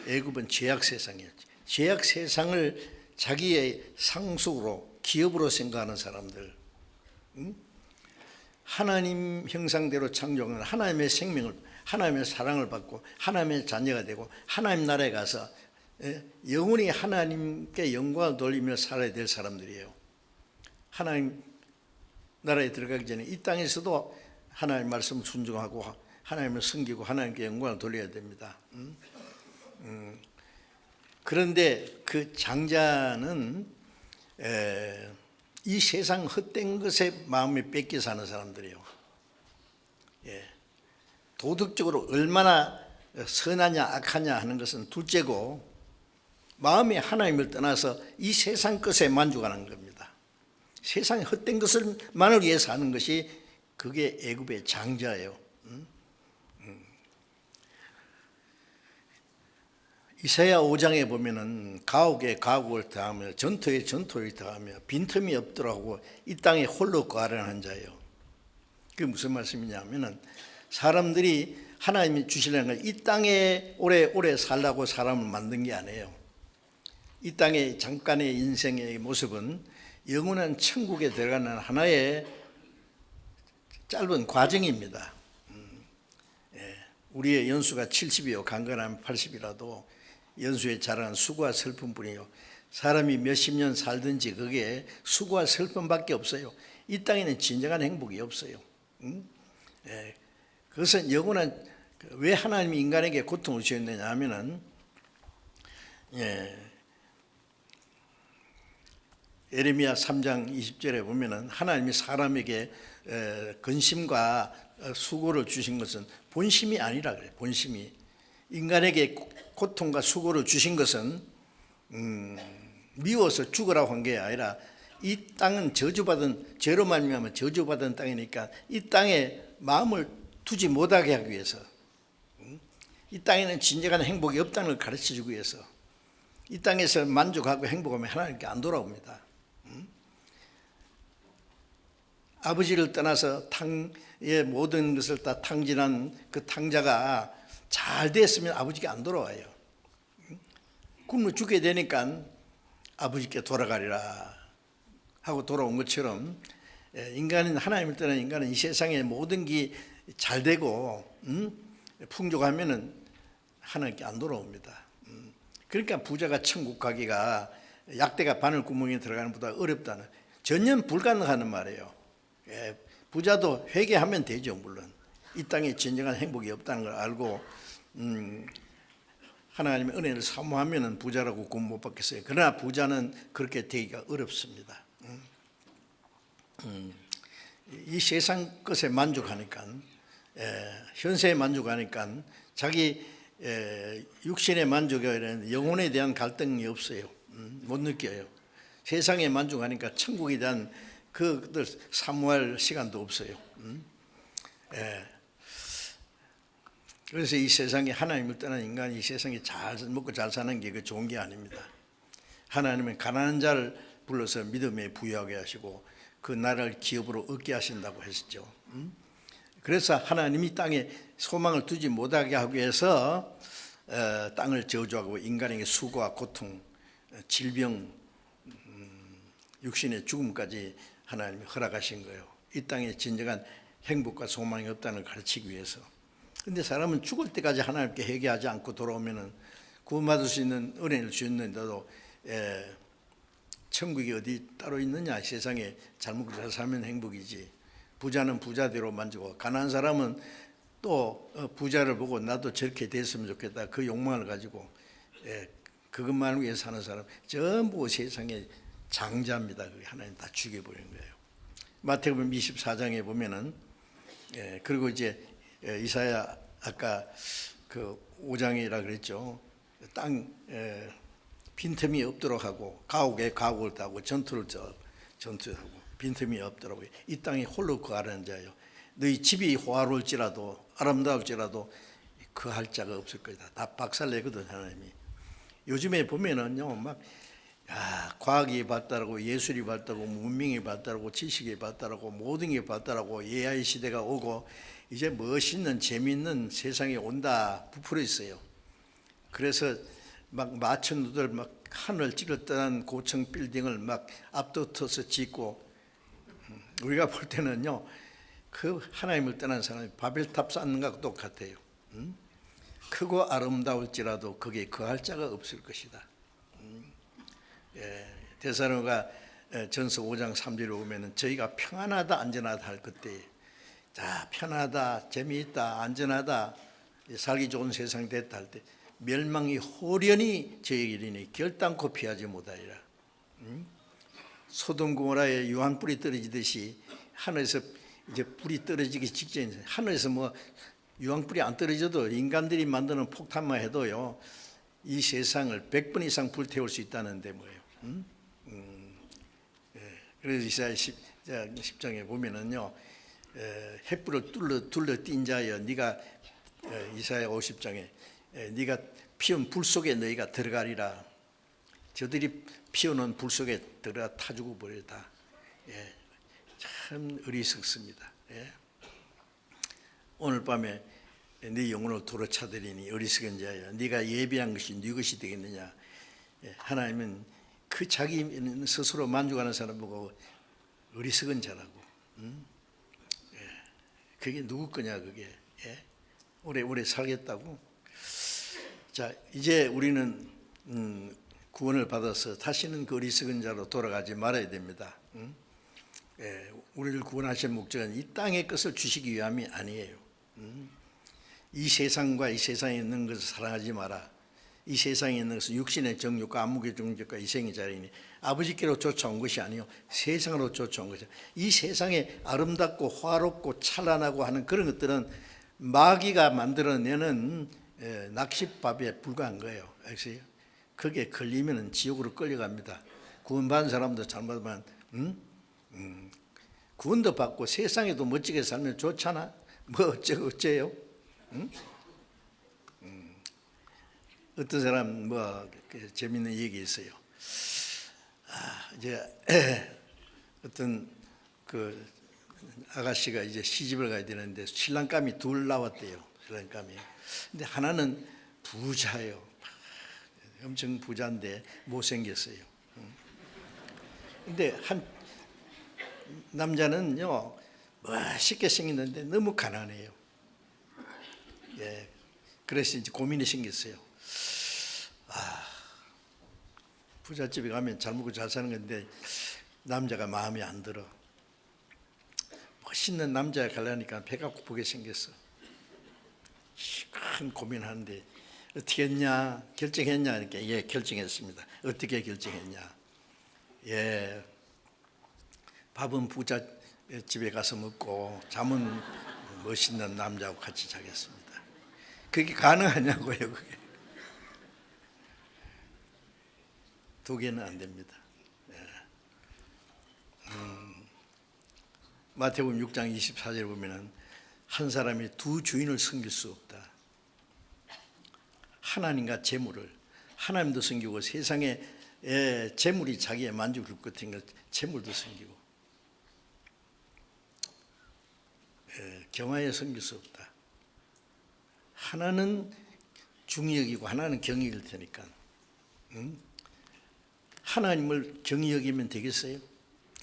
애굽은 죄악 세상이었지. 죄악 세상을 자기의 상속으로, 기업으로 생각하는 사람들, 하나님 형상대로 창조한 하나님의 생명을, 하나님의 사랑을 받고 하나님의 자녀가 되고 하나님 나라에 가서 영원히 하나님께 영광을 돌리며 살아야 될 사람들이에요. 하나님 나라에 들어가기 전에 이 땅에서도 하나님 말씀 순종하고 하나님을 섬기고 하나님께 영광을 돌려야 됩니다. 그런데 그 장자는 이 세상 헛된 것에 마음이 뺏겨 사는 사람들이에요. 예. 도덕적으로 얼마나 선하냐 악하냐 하는 것은 둘째고, 마음이 하나님을 떠나서 이 세상 것에 만족하는 겁니다. 세상의 헛된 것을만을 위해서 하는 것이, 그게 애굽의 장자예요. 이사야 5장에 보면은 가옥에 가옥을 더하며 전토에 전토를 더하며 빈틈이 없더라고 이 땅에 홀로 거하려는 자예요. 그게 무슨 말씀이냐면은, 사람들이 하나님이 주시려는 건 이 땅에 오래 살라고 사람을 만든 게 아니에요. 이 땅의 잠깐의 인생의 모습은 영원한 천국에 들어가는 하나의 짧은 과정입니다. 우리의 연수가 70이요 강건하면 80이라도 연수에 자라는 수고와 슬픔뿐이요, 사람이 몇십 년 살든지 그게 수고와 슬픔밖에 없어요. 이 땅에는 진정한 행복이 없어요. 그것은 영원한, 왜 하나님이 인간에게 고통을 주셨느냐 하면은, 예레미야 3장 20절에 보면은 하나님이 사람에게 근심과 수고를 주신 것은 본심이 아니라 그래요. 본심이. 인간에게 고통과 수고를 주신 것은 미워서 죽으라고 한 게 아니라, 이 땅은 저주받은, 죄로 말미암아 저주받은 땅이니까 이 땅에 마음을 두지 못하게 하기 위해서, 이 땅에는 진정한 행복이 없다는 걸 가르쳐주기 위해서, 이 땅에서 만족하고 행복하면 하나님께 안 돌아옵니다. 아버지를 떠나서 탕의 모든 것을 다 탕진한 그 탕자가 잘 됐으면 아버지께 안 돌아와요. 굶어 죽게 되니까 아버지께 돌아가리라 하고 돌아온 것처럼, 인간은, 하나님을 떠난 인간은 이 세상의 모든 게 잘 되고 풍족하면은 하나님께 안 돌아옵니다. 그러니까 부자가 천국 가기가 약대가 바늘구멍에 들어가는 것보다 어렵다는, 전혀 불가능하는 말이에요. 부자도 회개하면 되죠. 물론 이 땅에 진정한 행복이 없다는 걸 알고 하나님의 은혜를 사모하면 부자라고 구원 못 받겠어요. 그러나 부자는 그렇게 되기가 어렵습니다. 이 세상 것에 만족하니까, 현세에 만족하니까 자기 육신의 만족이 아니라 영혼에 대한 갈등이 없어요. 못 느껴요. 세상에 만족하니까 천국에 대한 그것들 사모할 시간도 없어요. 그래서 이 세상에 하나님을 떠난 인간이 이 세상에 잘 먹고 잘 사는 게 그 좋은 게 아닙니다. 하나님은 가난한 자를 불러서 믿음에 부유하게 하시고 그 나라를 기업으로 얻게 하신다고 했었죠. 그래서 하나님이 땅에 소망을 두지 못하게 하기 위해서 땅을 저주하고 인간에게 수고와 고통, 질병, 육신의 죽음까지 하나님이 허락하신 거예요. 이 땅에 진정한 행복과 소망이 없다는 걸 가르치기 위해서. 그런데 사람은 죽을 때까지 하나님께 회개하지 않고 돌아오면은 구원받을 수 있는 은혜를 주셨는데도 천국이 어디 따로 있느냐. 세상에 잘 먹고 잘 살면 행복이지. 부자는 부자대로 만지고, 가난한 사람은 또 부자를 보고 나도 저렇게 됐으면 좋겠다, 그 욕망을 가지고 그것만을 위해 사는 사람 전부 세상에 장자입니다. 그게 하나님 다 죽여버리는 거예요. 마태복음 24장에 보면은, 그리고 이제 이사야 아까 그 5장이라 그랬죠. 땅 빈틈이 없도록 하고 가옥에 가옥을 따고 전투하고 빈틈이 없도록 이 땅에 홀로 거하는 자요. 너희 집이 호화로울지라도 아름다울지라도 할 자가 없을 것이다. 다 박살내거든 하나님이. 요즘에 보면은요, 막 과학이 발달하고 예술이 발달하고 문명이 발달하고 지식이 발달하고 모든 게 발달하고 AI 시대가 오고 이제 멋있는 재미있는 세상이 온다 부풀어 있어요. 그래서 막 마천루들 막 하늘 찌르떠난 고층 빌딩을 막 앞다퉈서 짓고, 우리가 볼 때는요, 그 하나님을 떠난 사람이 바벨탑 쌓는 것과 똑같아요. 크고 아름다울지라도 거기에 거할 자가 없을 것이다. 데살로니가 전서 5장 3절에 보면은 저희가 평안하다 안전하다 할 그때, 자 편하다 재미있다 안전하다 살기 좋은 세상 됐다 할 때 멸망이 호련히 저에게 이르니 결단코 피하지 못하리라. 소돔 고모라에 유황불이 떨어지듯이 하늘에서 이제 불이 떨어지기 직전에, 하늘에서 뭐 유황불이 안 떨어져도 인간들이 만드는 폭탄만 해도요 이 세상을 100번 이상 불태울 수 있다는데 뭐예요. 그래서 이사야 10장에 보면은요, 햇불을 둘러 띈 자여 네가, 이사야 50장에 네가 피운 불 속에 너희가 들어가리라. 저들이 피우는 불 속에 들어가 타 죽어버리다. 참 어리석습니다. 오늘 밤에 네 영혼을 도로 차들이니 어리석은 자여 네가 예비한 것이 네 것이 되겠느냐. 하나님은 그 자기 스스로 만족하는 사람 보고 어리석은 자라고. 그게 누구 거냐 그게. 오래 살겠다고. 자, 이제 우리는 구원을 받아서 다시는 그 어리석은 자로 돌아가지 말아야 됩니다. 우리를 구원하신 목적은 이 땅의 것을 주시기 위함이 아니에요. 이 세상과 이 세상에 있는 것을 사랑하지 마라. 이 세상에 있는 것은 육신의 정욕과 안목의 정욕과 이생의 자리니 아버지께로 쫓아온 것이 아니요 세상으로 쫓아온 것이야. 이 세상에 아름답고 화롭고 찬란하고 하는 그런 것들은 마귀가 만들어내는 낚싯밥에 불과한 거예요. 알겠어요? 그게 걸리면 지옥으로 끌려갑니다. 구원받은 사람도 잘못하면 구원도 받고 세상에도 멋지게 살면 좋잖아. 뭐 어째요? 어떤 사람 뭐 재밌는 얘기 있어요. 이제 어떤 그 아가씨가 이제 시집을 가야 되는데 신랑감이 둘 나왔대요. 신랑감이. 근데 하나는 부자예요. 엄청 부자인데 못생겼어요. 근데 한 남자는요 멋있게 생겼는데 너무 가난해요. 그래서 이제 고민이 생겼어요. 부잣집에 가면 잘 먹고 잘 사는 건데 남자가 마음에 안 들어. 멋있는 남자가 가려니까 배가 고프게 생겼어. 큰 고민하는데 어떻게 했냐? 결정했냐? 이렇게 결정했습니다. 어떻게 결정했냐? 밥은 부잣집에 가서 먹고 잠은 멋있는 남자하고 같이 자겠습니다. 그게 가능하냐고요? 그게. 두 개는 안 됩니다. 마태복음 6장 24절에 보면은 한 사람이 두 주인을 섬길 수 없다. 하나님과 재물을, 하나님도 섬기고 세상에 재물이 자기의 만족을 줄 것 같은 재물도 섬기고 경하에 섬길 수 없다. 하나는 중히 여기고 하나는 경히 여길 테니까. 하나님을 경히 여기면 되겠어요?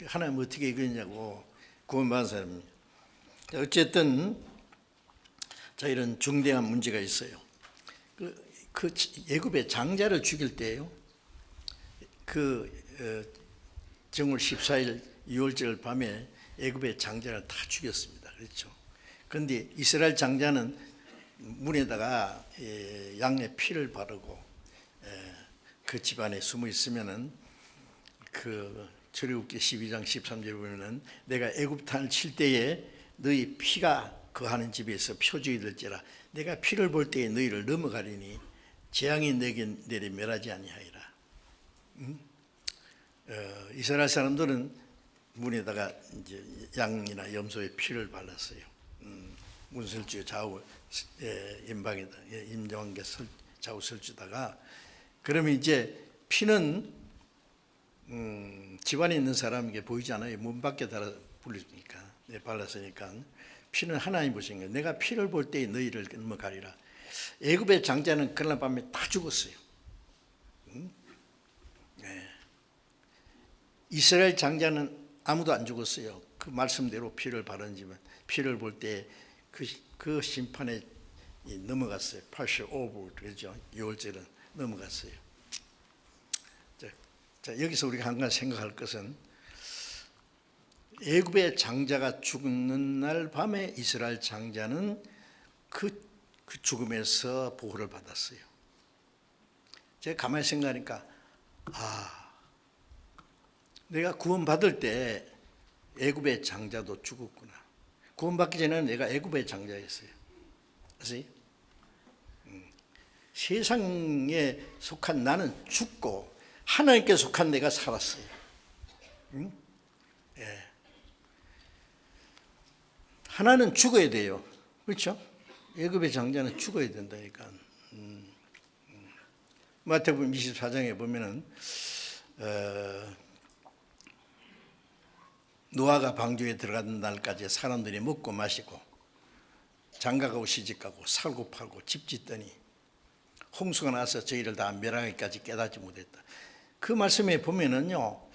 하나님 어떻게 여기냐고 구원받은 사람입니다. 어쨌든 자 이런 중대한 문제가 있어요. 그 애굽의 장자를 죽일 때요. 정월 14일 2월절 밤에 애굽의 장자를 다 죽였습니다. 그렇죠. 그런데 이스라엘 장자는 문에다가 양의 피를 바르고 그 집안에 숨어 있으면은 그 출애굽기 12장 13절에 보면은 내가 애굽탄을 칠 때에 너희 피가 거하는 집에서 표적이 될지라 내가 피를 볼 때에 너희를 넘어가리니 재앙이 내게 내려 멸하지 아니하리라. 이스라엘 사람들은 문에다가 이제 양이나 염소의 피를 발랐어요. 문설주 좌우 임방이다. 임종환께 좌우 설주다가 그러면 이제 피는 집안에 있는 사람에게 보이지 않아요. 문 밖에 달아 불리니까 발랐으니까 피는 하나님 보신 거예요. 내가 피를 볼 때에 너희를 넘어가리라. 애굽의 장자는 그날 밤에 다 죽었어요. 이스라엘 장자는 아무도 안 죽었어요. 그 말씀대로 피를 바르지만 피를 볼 때 그 심판에 넘어갔어요. partial over 그러죠. 6월절은 넘어갔어요. 자, 여기서 우리가 한 가지 생각할 것은 애굽의 장자가 죽는 날 밤에 이스라엘 장자는 그 죽음에서 보호를 받았어요. 제가 가만히 생각하니까 내가 구원받을 때 애굽의 장자도 죽었구나. 구원받기 전에는 내가 애굽의 장자였어요. 아세요? 세상에 속한 나는 죽고 하나님께 속한 내가 살았어요. 예. 하나는 죽어야 돼요. 그렇죠? 애굽의 장자는 죽어야 된다니까. 마태복음 24장에 보면은 노아가 방주에 들어가는 날까지 사람들이 먹고 마시고 장가가고 시집가고 살고 팔고 집 짓더니 홍수가 나서 저희를 다 멸하기까지 깨닫지 못했다. 그 말씀에 보면은요,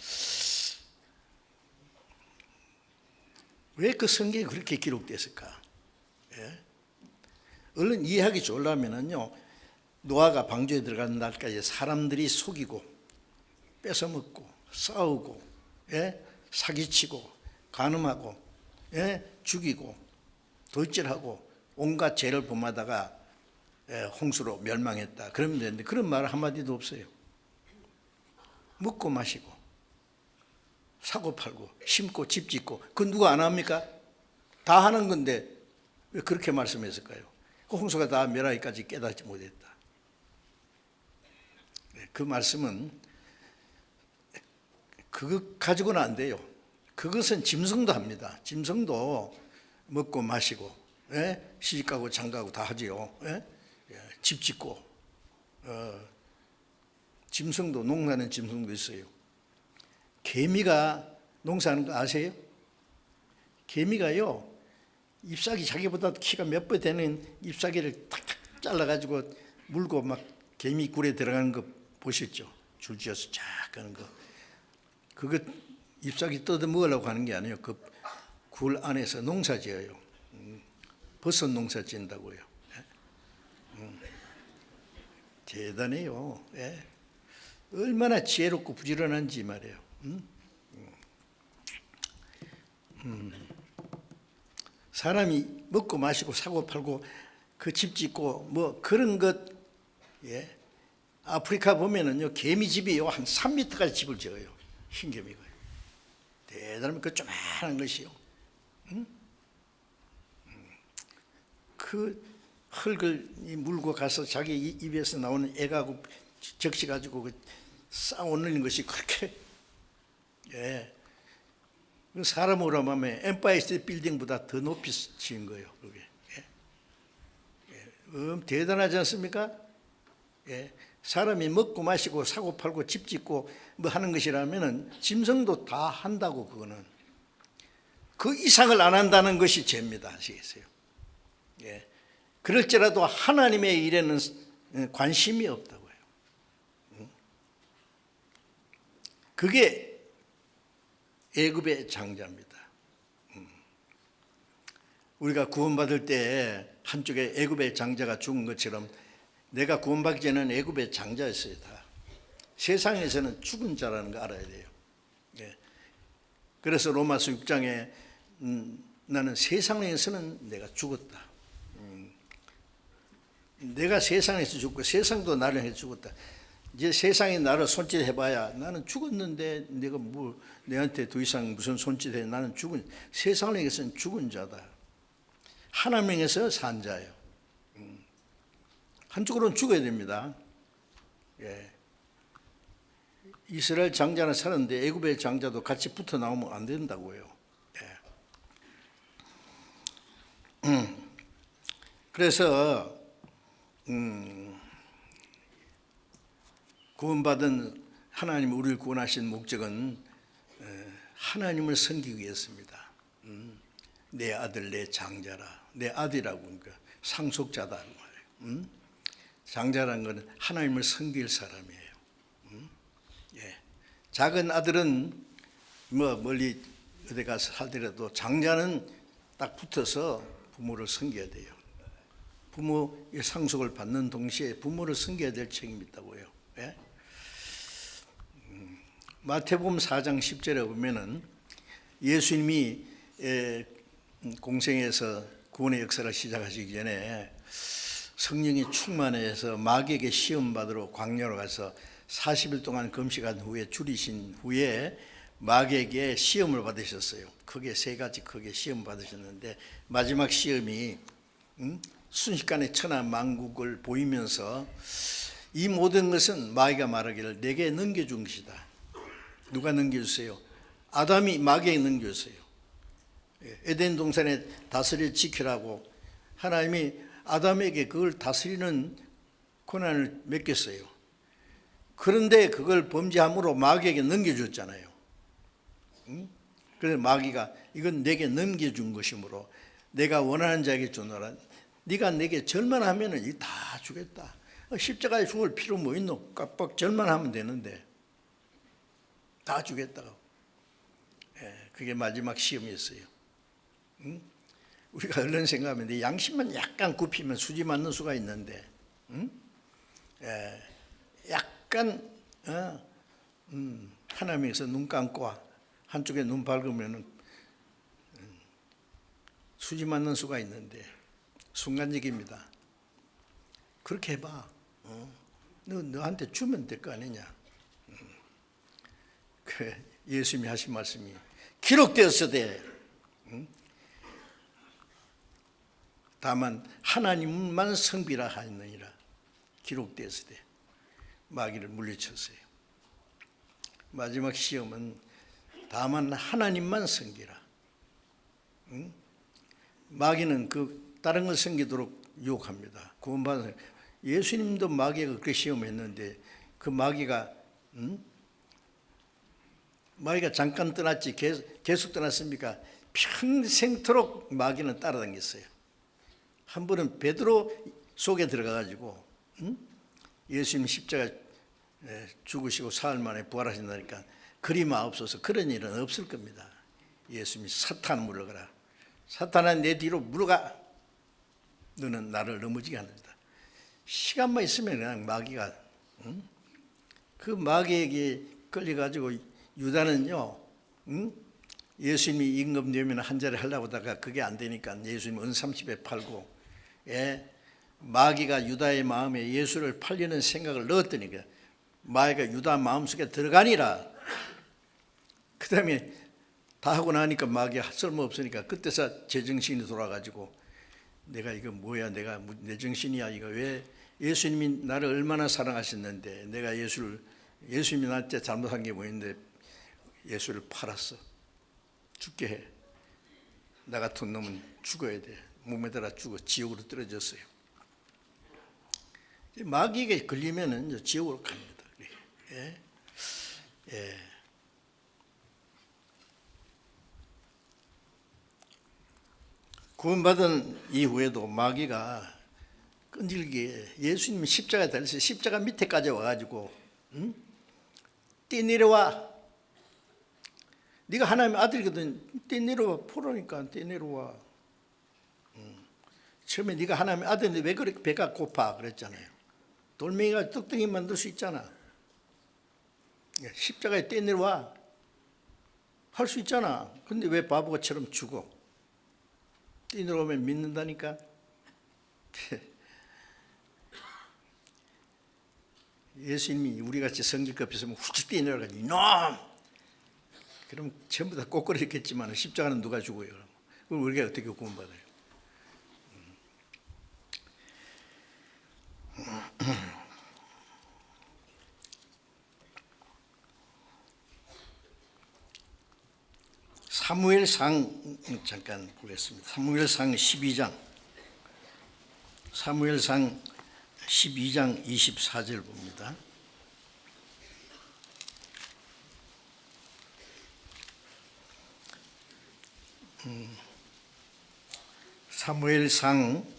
왜 그 성경이 그렇게 기록됐을까? 예? 얼른 이해하기 좋으려면은요, 노아가 방주에 들어가는 날까지 사람들이 속이고 뺏어먹고 싸우고, 예? 사기치고 간음하고, 예? 죽이고 돌질하고 온갖 죄를 범하다가 홍수로 멸망했다. 그러면 되는데 그런 말 한마디도 없어요. 먹고 마시고 사고 팔고 심고 집 짓고 그건 누가 안 합니까? 다 하는 건데 왜 그렇게 말씀했을까요? 그 홍수가 다 멸하기까지 깨닫지 못했다. 그 말씀은 그것 가지고는 안 돼요. 그것은 짐승도 합니다. 짐승도 먹고 마시고, 예? 시집가고 장가고 다 하지요. 예? 집 짓고, 짐승도 농사하는 짐승도 있어요. 개미가 농사하는 거 아세요? 개미가요, 잎사귀 자기보다 키가 몇 배 되는 잎사귀를 탁탁 잘라가지고 물고 막 개미 굴에 들어가는 거 보셨죠? 줄지어서 쫙 가는 거. 그거 잎사귀 뜯어 먹으려고 하는 게 아니에요. 그 굴 안에서 농사 지어요. 버섯 농사 지은다고요. 대단해요. 예. 얼마나 지혜롭고 부지런한지 말이에요. 사람이 먹고 마시고 사고 팔고 그 집 짓고 뭐 그런 것, 예. 아프리카 보면은요, 개미집이요, 한 3m까지 집을 지어요. 흰개미가. 대단하면 그 조그마한 것이요. 그 흙을 물고 가서 자기 입에서 나오는 애가고 적셔가지고 쌓아올리는 것이 그렇게, 예. 사람으로 하면 엠파이어 스테이트 빌딩보다 더 높이 지은 거예요. 그게. 예. 대단하지 않습니까? 예. 사람이 먹고 마시고 사고 팔고 집 짓고 뭐 하는 것이라면은 짐승도 다 한다고. 그거는 그 이상을 안 한다는 것이 죄입니다. 아시겠어요? 예. 그럴지라도 하나님의 일에는 관심이 없다고요. 그게 애굽의 장자입니다. 우리가 구원받을 때 한쪽에 애굽의 장자가 죽은 것처럼 내가 구원받기 전에는 애굽의 장자였어요. 다. 세상에서는 죽은 자라는 거 알아야 돼요. 예. 그래서 로마서 6장에 나는 세상에서는 내가 죽었다. 내가 세상에서 죽고 세상도 나를 해 죽었다. 이제 세상이 나를 손짓해봐야 나는 죽었는데 내가 뭐 내한테 더 이상 무슨 손짓해. 나는 죽은, 세상에서는 죽은 자다. 하나님에서 산 자예요. 한쪽으로는 죽어야 됩니다. 예. 이스라엘 장자는 살았는데 애굽의 장자도 같이 붙어 나오면 안 된다고요. 예. 그래서 구원받은 하나님 우리를 구원하신 목적은 하나님을 섬기기 위해서입니다. 내 아들 내 장자라. 내 아들이라고 그러니까 상속자다 말이에요. 장자라는 것은 하나님을 섬길 사람이에요. 예. 작은 아들은 멀리 어디 가서 살더라도 장자는 딱 붙어서 부모를 섬겨야 돼요. 부모의 상속을 받는 동시에 부모를 섬겨야 될 책임이 있다고요. 예? 마태복음 4장 10절에 보면은 예수님이 공생에서 구원의 역사를 시작하시기 전에 성령이 충만해서 마귀에게 시험 받으러 광야로 가서 40일 동안 금식한 후에 줄이신 후에 마귀에게 시험을 받으셨어요. 크게 세 가지 크게 시험 받으셨는데 마지막 시험이 순식간에 천하 만국을 보이면서 이 모든 것은 마귀가 말하기를 내게 넘겨준 것이다. 누가 넘겨주세요? 아담이 마귀에게 넘겨주세요. 에덴 동산에 다스려 지키라고 하나님이 아담에게 그걸 다스리는 권한을 맡겼어요. 그런데 그걸 범죄함으로 마귀에게 넘겨줬잖아요. 그래서 마귀가 이건 내게 넘겨준 것이므로 내가 원하는 자에게 주노라. 네가 내게 절만 하면은 이 다 주겠다. 십자가에 죽을 필요 뭐 있노? 깜빡 절만 하면 되는데 다 주겠다고. 그게 마지막 시험이었어요. 우리가 얼른 생각하면 내 양심만 약간 굽히면 수지 맞는 수가 있는데, 약간 하나님께서 눈 감고 한쪽에 눈 밝으면 수지 맞는 수가 있는데 순간적입니다. 그렇게 해봐. 너한테 주면 될 거 아니냐. 그 예수님이 하신 말씀이 기록되었으되 다만 하나님만 섬기라 하느니라. 기록되었으되 마귀를 물리쳤어요. 마지막 시험은 다만 하나님만 섬기라. 마귀는 그 다른 걸 섬기도록 유혹합니다. 구원받은 예수님도 마귀가 그렇게 시험했는데 그 마귀가 잠깐 떠났지 계속 떠났습니까? 평생토록 마귀는 따라다녔어요. 한 번은 베드로 속에 들어가가지고 예수님 십자가 죽으시고 사흘 만에 부활하신다니까 그리 마옵소서. 그런 일은 없을 겁니다. 예수님이 사탄 물러가라. 사탄아 내 뒤로 물러가. 너는 나를 넘어지게 하는다. 시간만 있으면 그냥 마귀가 그 마귀에게 끌려가지고 유다는요 예수님이 임금되면 한 자리 하려고 하다가 그게 안 되니까 예수님 은 30에 팔고 마귀가 유다의 마음에 예수를 팔려는 생각을 넣었더니 마귀가 유다 마음속에 들어가니라. 그 다음에 다 하고 나니까 마귀가 쓸모없으니까 그때서 제정신이 돌아가지고 내가 이거 뭐야, 내가 내 정신이야, 이거 왜 예수님이 나를 얼마나 사랑하셨는데 내가 예수님이 나한테 잘못한 게 뭐였는데 예수를 팔았어. 죽게 해. 나 같은 놈은 죽어야 돼. 몸에다가 죽어 지옥으로 떨어졌어요. 마귀에게 걸리면은 지옥으로 갑니다. 예? 예. 구원받은 이후에도 마귀가 끈질기게 예수님이 십자가에 달려서 십자가 밑에까지 와가지고 뛰내려와. 네가 하나님의 아들이거든. 뛰내려와. 포로니까 뛰내려와. 처음에 네가 하나님의 아들인데 왜 그렇게 배가 고파 그랬잖아요. 돌멩이가 뚝뚝이 만들 수 있잖아. 십자가에 뛰내려와. 할 수 있잖아. 근데 왜 바보처럼 죽어? 뛰내려오면 믿는다니까. 예수님이 우리같이 성질급 있으면 훅 뛰내려가지고 이놈! 그럼 전부 다 꼬꾸라졌겠지만 십자가는 누가 죽어요? 그럼 우리가 어떻게 구원받아요? 사무엘상 잠깐 보겠습니다. 사무엘상 12장 사무엘상 12장 24절 봅니다. 사무엘상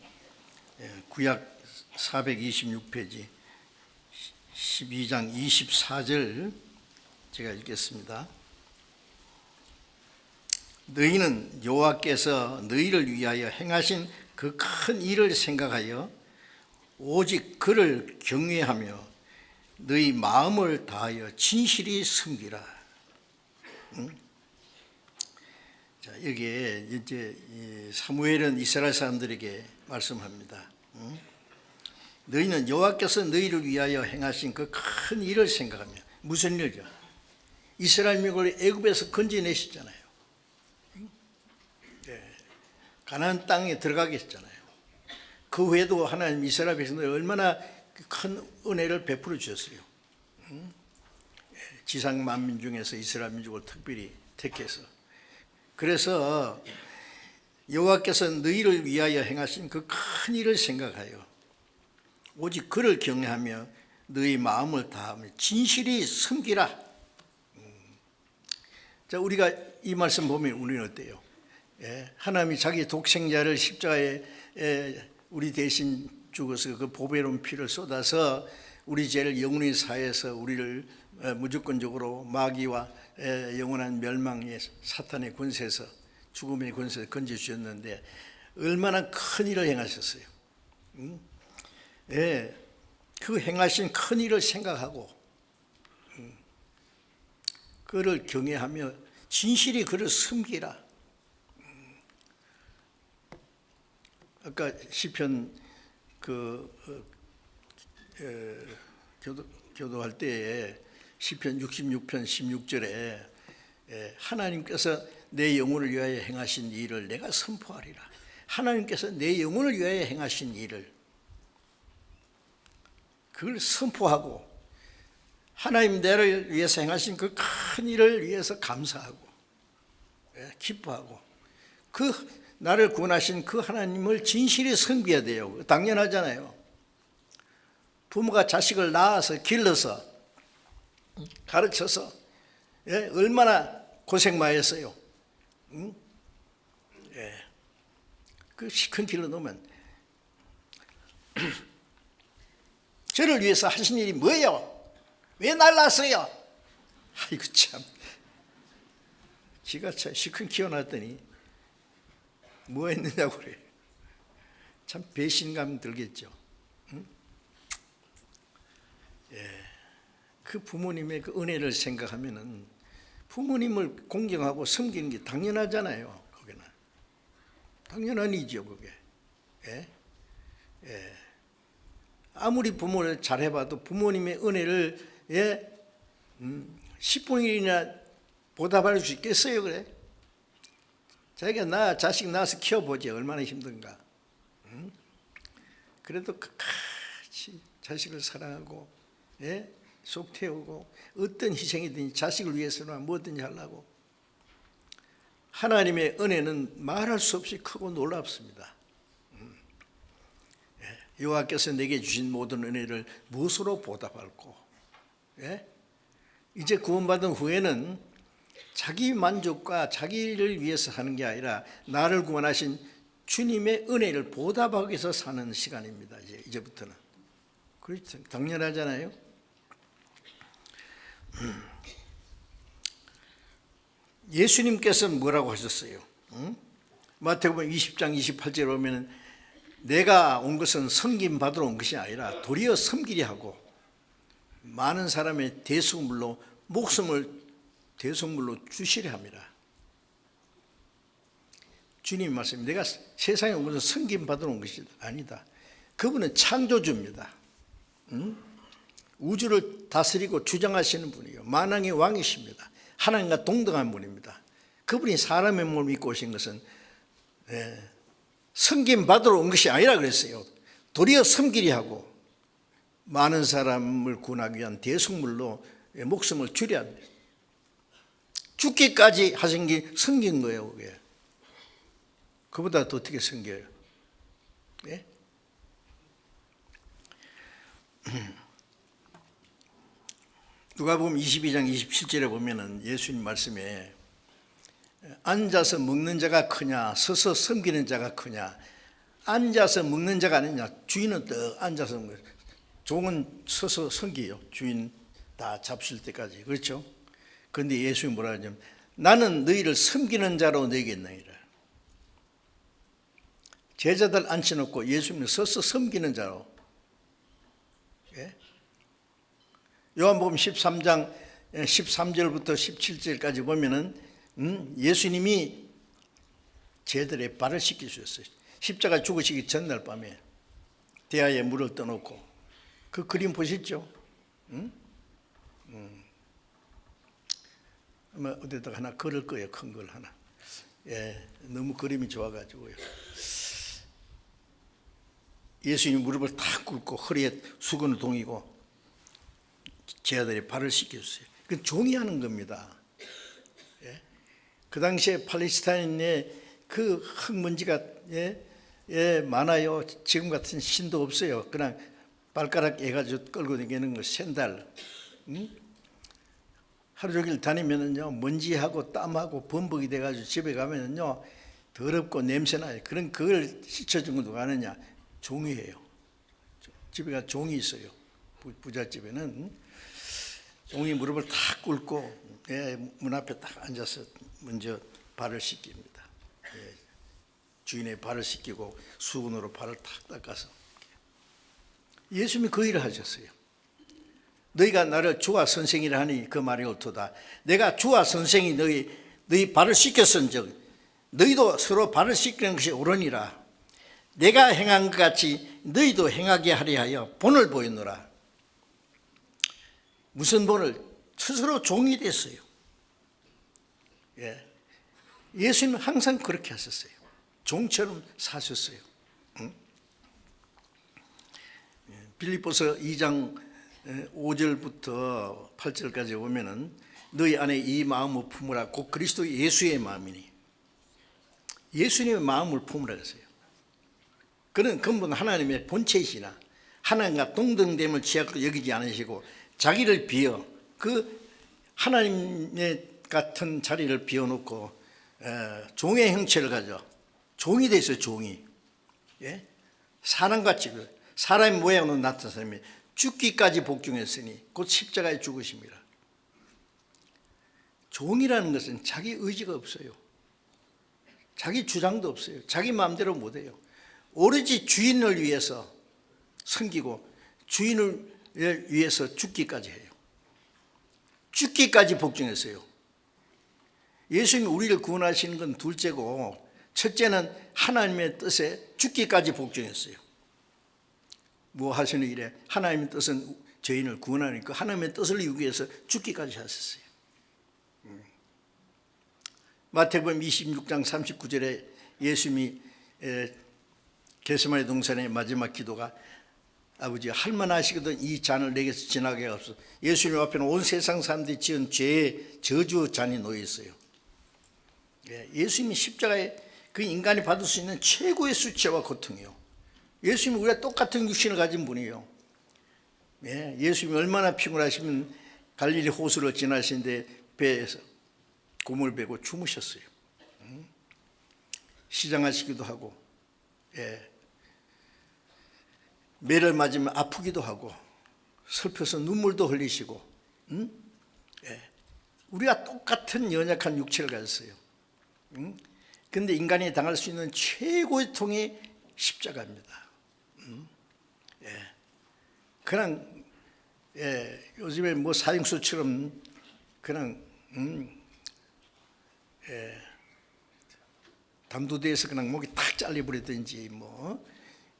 구약 426페이지 12장 24절 제가 읽겠습니다. 너희는 여호와께서 너희를 위하여 행하신 그 큰 일을 생각하여 오직 그를 경외하며 너희 마음을 다하여 진실이 섬기라. 자, 여기에 이제 사무엘은 이스라엘 사람들에게 말씀합니다. 너희는 여호와께서 너희를 위하여 행하신 그 큰 일을 생각하며, 무슨 일이죠? 이스라엘 민족을 애굽에서 건져내셨잖아요. 가나안 땅에 들어가게 했잖아요. 그 후에도 하나님 이스라엘 백성들 얼마나 큰 은혜를 베풀어 주셨어요. 지상 만민 중에서 이스라엘 민족을 특별히 택해서. 그래서 여호와께서 너희를 위하여 행하신 그 큰 일을 생각하여 오직 그를 경외하며 너희 마음을 다하며 진실이 섬기라. 자, 우리가 이 말씀 보면 우리는 어때요? 하나님이 자기 독생자를 십자가에 우리 대신 죽어서 그 보배로운 피를 쏟아서 우리 죄를 영원히 사해서 우리를 무조건적으로 마귀와 영원한 멸망의 사탄의 권세에서, 죽음의 권세에서 건져주셨는데 얼마나 큰 일을 행하셨어요. 그 행하신 큰 일을 생각하고 그를 경외하며 진실이 그를 섬기라. 아까 시편 교도할 때에 시편 66편 16절에 하나님께서 내 영혼을 위하여 행하신 일을 내가 선포하리라. 하나님께서 내 영혼을 위하여 행하신 일을 그걸 선포하고 하나님 나를 위해서 행하신 그 큰 일을 위해서 감사하고 기뻐하고 그 나를 구원하신 그 하나님을 진실히 섬겨야 돼요. 당연하잖아요. 부모가 자식을 낳아서 길러서 가르쳐서 얼마나 고생 많이 했어요. 그 큰 길로 놓으면 저를 위해서 하신 일이 뭐예요? 왜 날 낳았어요? 아이고 참, 기가 차 시큰 키워놨더니 뭐 했느냐고 그래. 참 배신감 들겠죠. 그 부모님의 그 은혜를 생각하면은 부모님을 공경하고 섬기는 게 당연하잖아요. 거기는 당연한 일이죠, 그게. 아무리 부모를 잘해봐도 부모님의 은혜를 10분의 1이나 보답할 수 있겠어요, 그래? 자기가 자식 낳아서 키워보지 얼마나 힘든가. 그래도 끝까지 자식을 사랑하고 속 태우고 어떤 희생이든지 자식을 위해서나 뭐든지 하려고. 하나님의 은혜는 말할 수 없이 크고 놀랍습니다. 여호와께서 내게 주신 모든 은혜를 무엇으로 보답할꼬? 이제 구원받은 후에는 자기 만족과 자기를 위해서 하는 게 아니라 나를 구원하신 주님의 은혜를 보답하기 위해서 사는 시간입니다. 이제부터는. 그렇죠. 당연하잖아요. 예수님께서 뭐라고 하셨어요? 마태복음 20장 28절에 보면 내가 온 것은 섬김 받으러 온 것이 아니라 도리어 섬기려 하고 많은 사람의 대속물로 목숨을 대속물로 주시려 합니다. 주님 말씀, 내가 세상에 온 것은 섬김 받으러 온 것이 아니다. 그분은 창조주입니다. 우주를 다스리고 주장하시는 분이요, 만왕의 왕이십니다. 하나님과 동등한 분입니다. 그분이 사람의 몸을 입고 오신 것은 섬김 받으러 온 것이 아니라 그랬어요. 도리어 섬기려 하고 많은 사람을 구원하기 위한 대속물로 목숨을 주려 합니다. 죽기까지 하신 게 섬긴 거예요. 그게. 그보다 더 어떻게 섬겨요? 누가복음 22장 27절에 보면은 예수님 말씀에 앉아서 먹는 자가 크냐 서서 섬기는 자가 크냐. 앉아서 먹는 자가 아니냐. 주인은 떡 앉아서 먹어요. 종은 서서 섬기요. 주인 다 잡실 때까지. 그렇죠? 그런데 예수님이 뭐라 하냐면 나는 너희를 섬기는 자로 내겠느니라. 제자들 앉혀놓고 예수님은 서서 섬기는 자로. 예? 요한복음 13장 13절부터 17절까지 보면은 예수님이 제자들의 발을 씻기셨어요. 십자가 죽으시기 전날 밤에 대야에 물을 떠놓고 그 그림 보셨죠? 아마 어디다가 하나 걸을 거예요. 큰 걸 하나. 예, 너무 그림이 좋아가지고요. 예수님이 무릎을 탁 꿇고 허리에 수건을 동이고 제자들이 발을 씻겨줬어요. 그건 종이 하는 겁니다. 예? 그 당시에 팔레스타인에 그 흙먼지가 많아요. 지금 같은 신도 없어요. 그냥 발가락 해가지고 끌고 다니는 거 샌들. 하루 종일 다니면은요 먼지하고 땀하고 범벅이 돼가지고 집에 가면은요 더럽고 냄새나요. 그걸 씻어준 건 누가 하느냐? 종이에요. 집에 가 종이 있어요. 부잣집에는 종이 무릎을 탁 꿇고 문 앞에 딱 앉아서 먼저 발을 씻깁니다. 주인의 발을 씻기고 수건으로 발을 탁 닦아서. 예수님이 그 일을 하셨어요. 너희가 나를 주와 선생이라 하니 그 말이 옳도다. 내가 주와 선생이 너희 발을 씻겼은즉 너희도 서로 발을 씻기는 것이 옳으니라. 내가 행한 것 같이 너희도 행하게 하려 하여 본을 보였노라. 무슨 본을? 스스로 종이 됐어요. 예수님은 항상 그렇게 하셨어요. 종처럼 사셨어요. 빌립보서 2장 5절부터 8절까지 보면은 너희 안에 이 마음을 품으라. 곧 그리스도 예수의 마음이니. 예수님의 마음을 품으라 했어요. 그는 근본 하나님의 본체이시나 하나님과 동등됨을 취하고 여기지 않으시고 자기를 비어 그 하나님의 같은 자리를 비워놓고 종의 형체를 가져 종이 됐어요. 종이. 사람같이 사람의 모양으로 나타난 사람이 죽기까지 복종했으니 곧 십자가에 죽으십니다. 종이라는 것은 자기 의지가 없어요. 자기 주장도 없어요. 자기 마음대로 못해요. 오로지 주인을 위해서 섬기고 주인을 위해서 죽기까지 해요. 죽기까지 복종했어요. 예수님이 우리를 구원하시는 건 둘째고 첫째는 하나님의 뜻에 죽기까지 복종했어요. 뭐 하시는 일에 하나님의 뜻은 죄인을 구원하니까 하나님의 뜻을 이루기 위해서 죽기까지 하셨어요. 마태복음 26장 39절에 예수님이 겟세마네 동산의 마지막 기도가 아버지 할만하시거든 이 잔을 내게서 지나게 하옵소서. 예수님 앞에는 온 세상 사람들이 지은 죄의 저주 잔이 놓여 있어요. 예수님이 십자가에 그 인간이 받을 수 있는 최고의 수치와 고통이요. 예수님은 우리가 똑같은 육신을 가진 분이에요. 예수님이 얼마나 피곤하시면 갈릴리 호수를 지나시는데 배에서 고물 베고 주무셨어요. 시장하시기도 하고 매를 맞으면 아프기도 하고 슬퍼서 눈물도 흘리시고 우리가 똑같은 연약한 육체를 가졌어요. 그런데 인간이 당할 수 있는 최고의 통이 십자가입니다. 그냥 요즘에 뭐 사형수처럼 그냥 담두대에서 그냥 목이 탁 잘려버리든지 뭐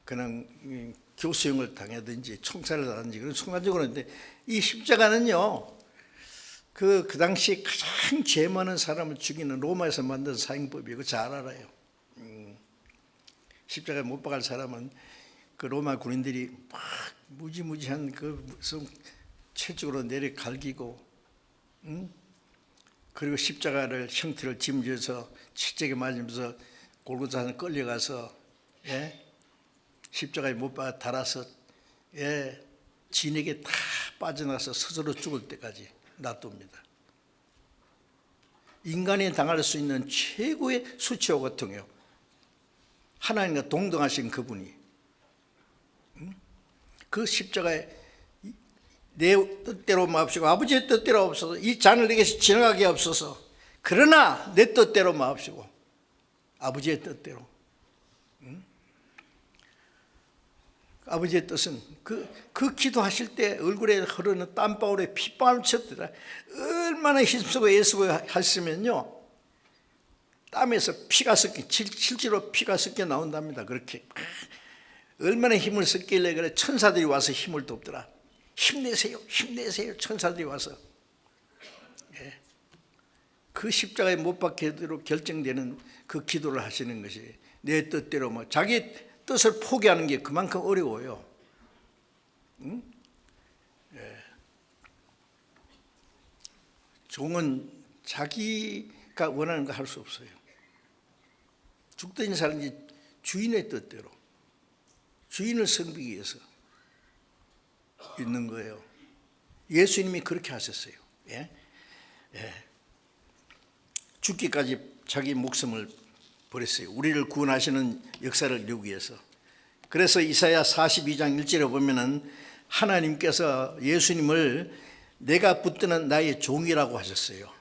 그냥 교수형을 당하든지 총살을 당하든지 그런 순간적으로 있는데 이 십자가는요 그 당시 가장 죄 많은 사람을 죽이는 로마에서 만든 사형법이에요. 그거 잘 알아요. 십자가에 못 박을 사람은 그 로마 군인들이 막 무지무지한 그 채찍으로 내려 갈기고 그리고 십자가를 형태를 짓면서 채찍에 맞으면서 골고다산을 끌려가서 십자가에 못 박아 달아서 진에게 다 빠져나서 스스로 죽을 때까지 놔둡니다. 인간이 당할 수 있는 최고의 수치와 고통이요, 하나님과 동등하신 그분이 그 십자가에 내 뜻대로 마옵시고 아버지의 뜻대로 없어서 이 잔을 내게서 지나가게 없어서, 그러나 내 뜻대로 마옵시고 아버지의 뜻대로. 아버지의 뜻은 그 기도하실 때 얼굴에 흐르는 땀방울에 핏방울 쳤더라. 얼마나 힘쓰고 애쓰고 하시면요, 땀에서 피가 섞여, 실제로 피가 섞여 나온답니다. 그렇게 얼마나 힘을 썼길래 그래 천사들이 와서 힘을 돕더라. 힘내세요, 힘내세요, 천사들이 와서. 그 십자가에 못 박히도록 결정되는 그 기도를 하시는 것이, 내 뜻대로 뭐 자기 뜻을 포기하는 게 그만큼 어려워요. 종은 자기가 원하는 거 할 수 없어요. 죽든지 살든지 주인의 뜻대로, 주인을 섬기기 위해서 있는 거예요. 예수님이 그렇게 하셨어요. 죽기까지 자기 목숨을 버렸어요. 우리를 구원하시는 역사를 이루기 위해서. 그래서 이사야 42장 1절에 보면은 하나님께서 예수님을 내가 붙드는 나의 종이라고 하셨어요.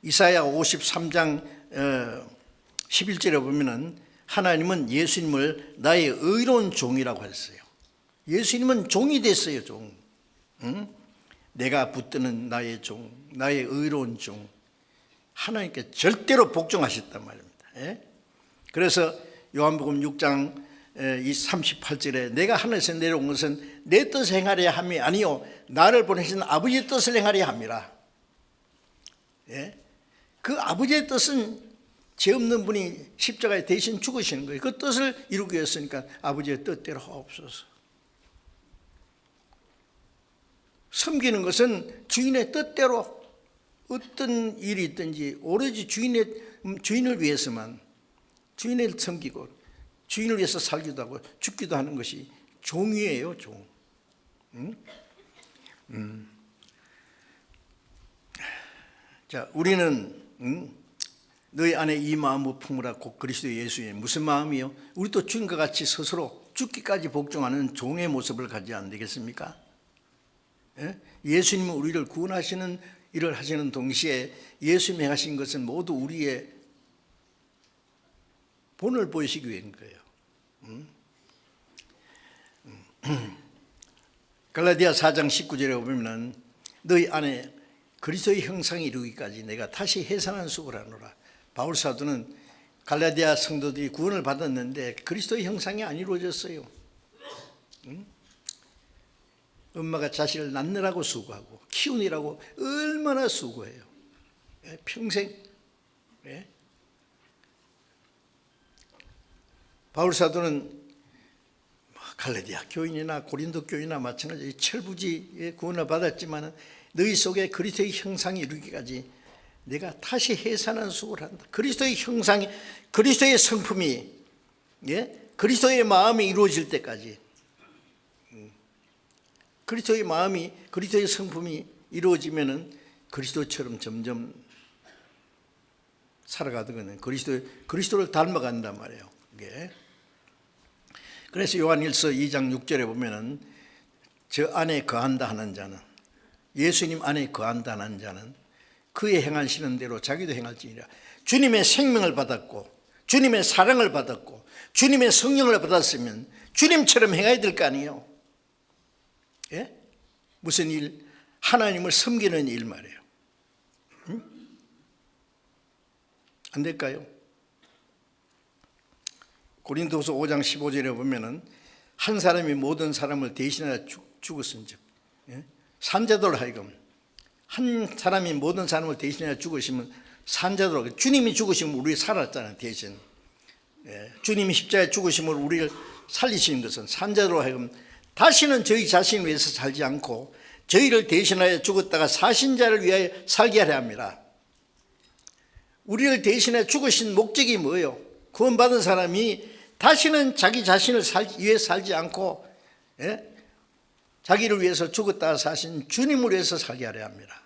이사야 53장 11절에 보면은 하나님은 예수님을 나의 의로운 종이라고 하셨어요. 예수님은 종이 됐어요, 종. 내가 붙드는 나의 종, 나의 의로운 종. 하나님께 절대로 복종하셨단 말입니다. 그래서 요한복음 6장 38절에 내가 하늘에서 내려온 것은 내 뜻을 행하려 함이 아니요 나를 보내신 아버지의 뜻을 행하려 함이라. 그 아버지의 뜻은 죄 없는 분이 십자가에 대신 죽으시는 거예요. 그 뜻을 이루기 위해서니까 아버지의 뜻대로 하옵소서. 섬기는 것은 주인의 뜻대로 어떤 일이 있든지 오로지 주인을 위해서만, 주인을 섬기고 주인을 위해서 살기도 하고 죽기도 하는 것이 종이에요, 종. 자, 우리는 너희 안에 이 마음을 품으라 곧 그리스도 예수의 무슨 마음이요? 우리도 주인과 같이 스스로 죽기까지 복종하는 종의 모습을 가져야 안 되겠습니까? 예수님은 우리를 구원하시는 일을 하시는 동시에 예수님이 하신 것은 모두 우리의 본을 보이시기 위한 거예요. 갈라디아 4장 19절에 보면 너희 안에 그리스도의 형상이 이루기까지 내가 다시 해산한 수고를 하노라. 바울 사도는 갈라디아 성도들이 구원을 받았는데 그리스도의 형상이 안 이루어졌어요. 엄마가 자식을 낳느라고 수고하고 키우느라고 얼마나 수고해요. 평생. 바울 사도는 갈라디아 교인이나 고린도 교인이나 마찬가지로 철부지의 구원을 받았지만 너희 속에 그리스도의 형상이 이루기까지 내가 다시 해산한 수고를 한다. 그리스도의 형상이, 그리스도의 성품이, 그리스도의 마음이 이루어질 때까지, 그리스도의 마음이, 그리스도의 성품이 이루어지면은 그리스도처럼 점점 살아가거든요. 그리스도를 닮아간단 말이에요. 이게. 그래서 요한일서 2장 6절에 보면은 저 안에 거한다 하는 자는, 예수님 안에 거한다 하는 자는 그의 행하시는 대로 자기도 행할지니라. 주님의 생명을 받았고 주님의 사랑을 받았고 주님의 성령을 받았으면 주님처럼 행해야 될 거 아니에요. 무슨 일? 하나님을 섬기는 일 말이에요. 안 될까요? 고린도후서 5장 15절에 보면은 한 사람이 모든 사람을 대신하여 죽었은즉, 산자도로 하여금 한 사람이 모든 사람을 대신하여 죽으시면 산자도로, 주님이 죽으시면 우리 살았잖아요. 대신 주님이 십자가에 죽으심을 우리를 살리시는 것은 산자도로 하여금 다시는 저희 자신을 위해서 살지 않고 저희를 대신하여 죽었다가 사신 자를 위하여 살게 하려 합니다. 우리를 대신하여 죽으신 목적이 뭐예요? 구원받은 사람이 다시는 자기 자신을 위해 살지 않고 자기를 위해서 죽었다 사신 주님을 위해서 살게 하려 합니다.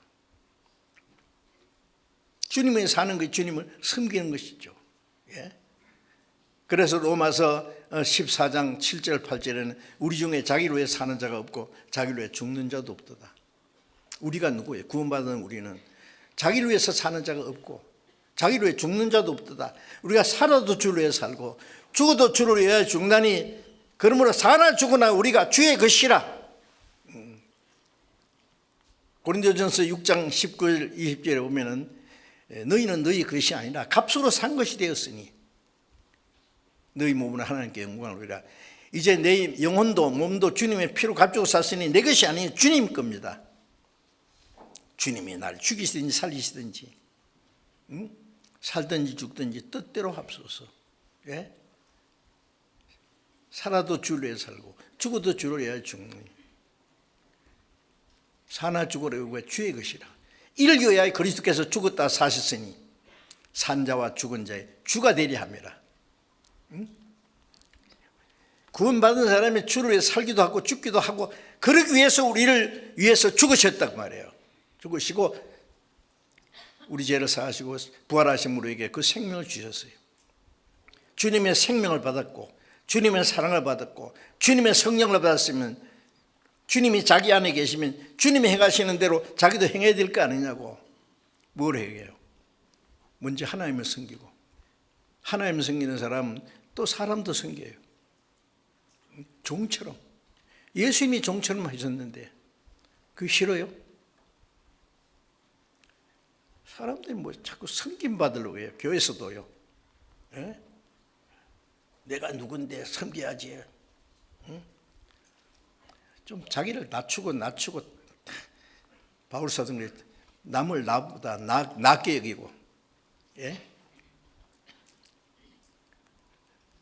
주님을 위해 사는 게 주님을 섬기는 것이죠. 예? 그래서 로마서 14장 7절 8절에는 우리 중에 자기를 위해 사는 자가 없고 자기를 위해 죽는 자도 없도다. 우리가 누구예요? 구원받은 우리는 자기를 위해서 사는 자가 없고 자기를 위해 죽는 자도 없도다. 우리가 살아도 주를 위해 살고 죽어도 주를 위해 죽나니 그러므로 사나 죽으나 우리가 주의 것이라. 고린도전서 6장 19절 20절에 보면은 너희는 너희 것이 아니라 값으로 산 것이 되었으니 너희 몸은 하나님께 영광을 위하라. 이제 내 영혼도 몸도 주님의 피로 값주고 샀으니 내 것이 아니라 주님 겁니다. 주님이 날 죽이시든지 살리시든지 살든지 죽든지 뜻대로 합소서. 예? 살아도 주를 위해 살고 죽어도 주를 위해 죽는 사나 죽으라 왜 주의 것이라. 이를 위하여 그리스도께서 죽었다 사셨으니 산자와 죽은 자의 주가 되려 함이라. 구원받은 사람이 주를 위해 살기도 하고 죽기도 하고 그러기 위해서 우리를 위해서 죽으셨다고 말해요. 죽으시고 우리 죄를 사하시고 부활하신 우리에게 그 생명을 주셨어요. 주님의 생명을 받았고 주님의 사랑을 받았고 주님의 성령을 받았으면 주님이 자기 안에 계시면 주님이 행하시는 대로 자기도 행해야 될 거 아니냐고. 뭘 해요? 먼저 하나님을 섬기고 하나님을 섬기는 사람은 또 사람도 섬겨요. 종처럼. 예수님이 종처럼 하셨는데 그게 싫어요? 사람들이 뭐 자꾸 섬김 받으려고 해요. 교회에서도요. 예? 내가 누군데 섬겨야지. 응? 좀 자기를 낮추고 바울 사도는 남을 나보다 낮게 여기고, 예?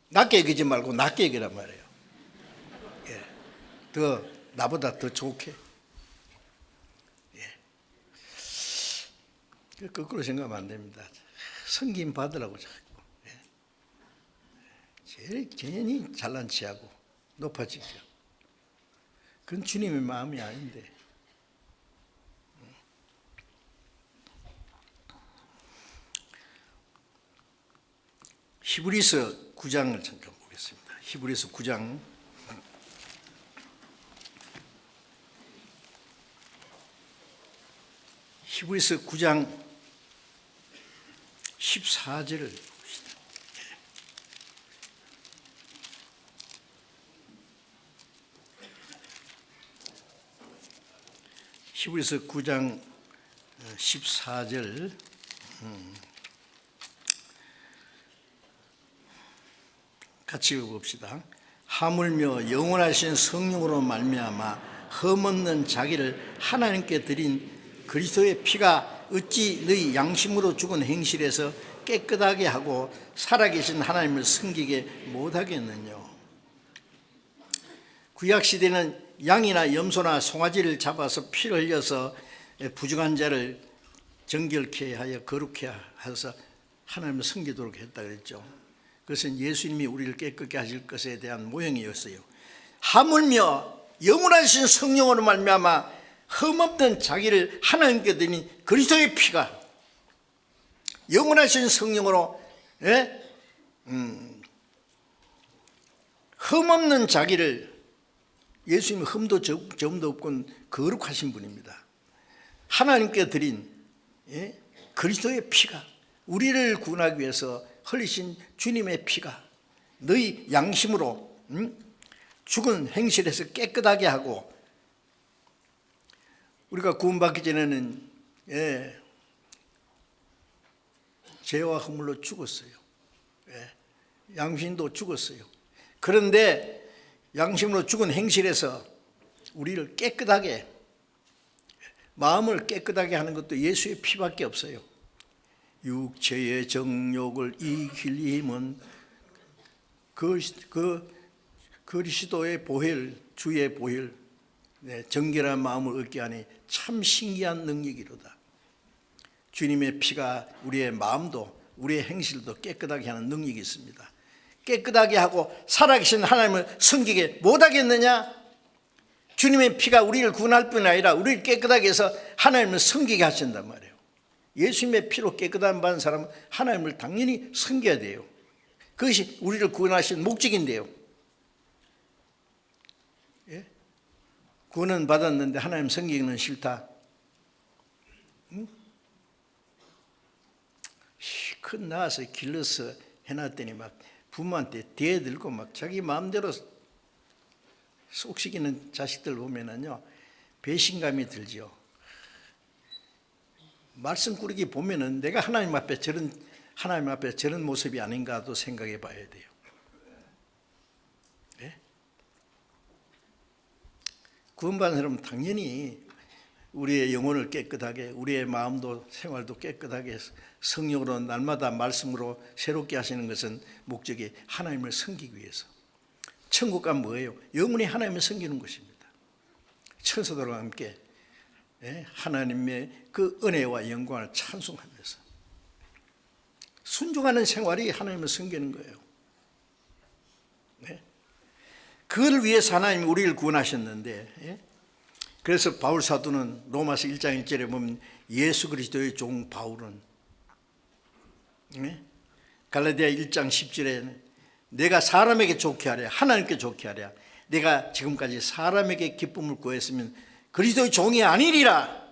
낮게 여기지 말고 낮게 여기란 말이에요. 예. 나보다 더 좋게. 예. 거꾸로 생각하면 안 됩니다. 섬김 받으라고 자꾸. 예. 제일 괜히 잘난 체하고 높아지죠. 그건 주님의 마음이 아닌데. 히브리서 9장을 잠깐 보겠습니다. 히브리서 9장 14절을 봅시다. 히브리서 9장 14절 같이 읽어봅시다. 하물며 영원하신 성령으로 말미암아 흠없는 자기를 하나님께 드린 그리스도의 피가 어찌 너희 양심으로 죽은 행실에서 깨끗하게 하고 살아계신 하나님을 섬기게 못하겠느냐. 구약시대는 양이나 염소나 송아지를 잡아서 피를 흘려서 부정한 자를 정결케 하여 거룩케 하여서 하나님을 섬기도록 했다 그랬죠. 그것은 예수님이 우리를 깨끗게 하실 것에 대한 모형이었어요. 하물며 영원하신 성령으로 말미암아 흠없는 자기를 하나님께 드린 그리스도의 피가 영원하신 성령으로 흠없는 자기를 예수님이 흠도 점도 없고 거룩하신 분입니다. 하나님께 드린 그리스도의 피가 우리를 구원하기 위해서 흘리신 주님의 피가 너희 양심으로 죽은 행실에서 깨끗하게 하고 우리가 구원받기 전에는 죄와 허물로 죽었어요. 양심도 죽었어요. 그런데 양심으로 죽은 행실에서 우리를 깨끗하게 마음을 깨끗하게 하는 것도 예수의 피밖에 없어요. 육체의 정욕을 이길 힘은 그리스도의 보혈, 주의 보혈, 정결한 마음을 얻게 하니 참 신기한 능력이로다. 주님의 피가 우리의 마음도 우리의 행실도 깨끗하게 하는 능력이 있습니다. 깨끗하게 하고 살아계신 하나님을 섬기게 못하겠느냐? 주님의 피가 우리를 구원할 뿐 아니라 우리를 깨끗하게 해서 하나님을 섬기게 하신단 말이에요. 예수님의 피로 깨끗함 받은 사람은 하나님을 당연히 섬겨야 돼요. 그것이 우리를 구원하신 목적인데요. 예? 구원은 받았는데 하나님 섬기기는 싫다. 응? 큰 나와서 길러서 해놨더니 막 부모한테 대들고 막 자기 마음대로 속삭이는 자식들 보면은요, 배신감이 들죠. 말씀 꾸리기 보면은 내가 하나님 앞에 저런 모습이 아닌가도 생각해 봐야 돼요. 네? 구원받은 사람은 당연히 우리의 영혼을 깨끗하게, 우리의 마음도 생활도 깨끗하게 성령으로 날마다 말씀으로 새롭게 하시는 것은 목적이 하나님을 섬기기 위해서. 천국 가면 뭐예요? 영원히 하나님을 섬기는 것입니다. 천사들과 함께 하나님의 그 은혜와 영광을 찬송하면서 순종하는 생활이 하나님을 섬기는 거예요. 네? 그걸 위해서 하나님이 우리를 구원하셨는데, 그래서 바울 사도는 로마서 1장 1절에 보면 예수 그리스도의 종 바울은, 갈라디아 1장 10절에 내가 사람에게 좋게 하랴, 하나님께 좋게 하랴, 내가 지금까지 사람에게 기쁨을 구했으면 그리스도의 종이 아니리라.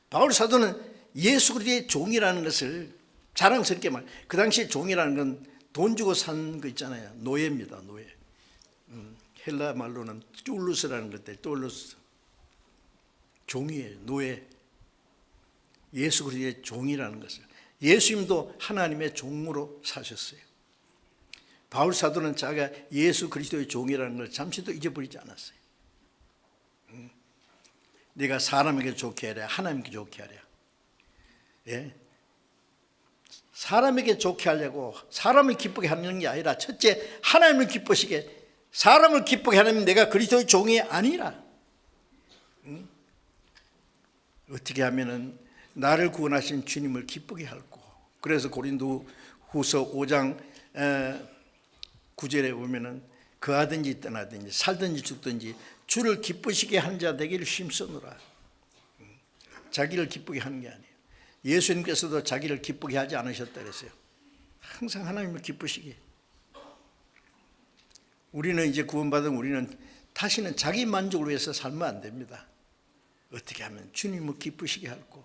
바울 사도는 예수 그리스도의 종이라는 것을 자랑스럽게 말. 그 당시에 종이라는 건 돈 주고 산 거 있잖아요. 노예입니다. 노예. 헬라 말로는 뚫루스라는 것들, 뚫루스. 종이에요. 노예. 예수 그리스도의 종이라는 것을. 예수님도 하나님의 종으로 사셨어요. 바울 사도는 자기가 예수 그리스도의 종이라는 걸 잠시도 잊어버리지 않았어요. 내가 사람에게 좋게 하랴, 하나님께 좋게 하랴. 예? 사람에게 좋게 하려고 사람을 기쁘게 하는 게 아니라 첫째 하나님을 기쁘시게, 사람을 기쁘게 하려면 내가 그리스도의 종이 아니라. 어떻게 하면은 나를 구원하신 주님을 기쁘게 할고. 그래서 고린도 후서 5장 9절에 보면은 거하든지 떠나든지 살든지 죽든지 주를 기쁘시게 한 자 되기를 힘쓰노라. 자기를 기쁘게 하는 게 아니에요. 예수님께서도 자기를 기쁘게 하지 않으셨다 그랬어요. 항상 하나님을 기쁘시게. 우리는 이제 구원받은 우리는 다시는 자기 만족을 위해서 살면 안 됩니다. 어떻게 하면 주님을 기쁘시게 할고.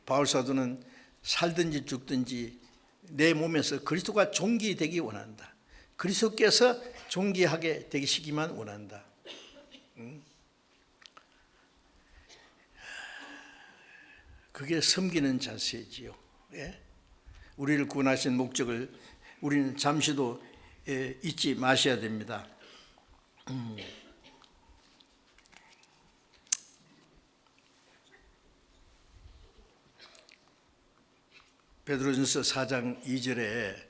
바울 사도는 살든지 죽든지 내 몸에서 그리스도가 존귀되기 원한다. 그리스도께서 존귀하게 되시기만 원한다. 그게 섬기는 자세지요. 예? 우리를 구원하신 목적을 우리는 잠시도 잊지 마셔야 됩니다. 베드로전서 4장 2절에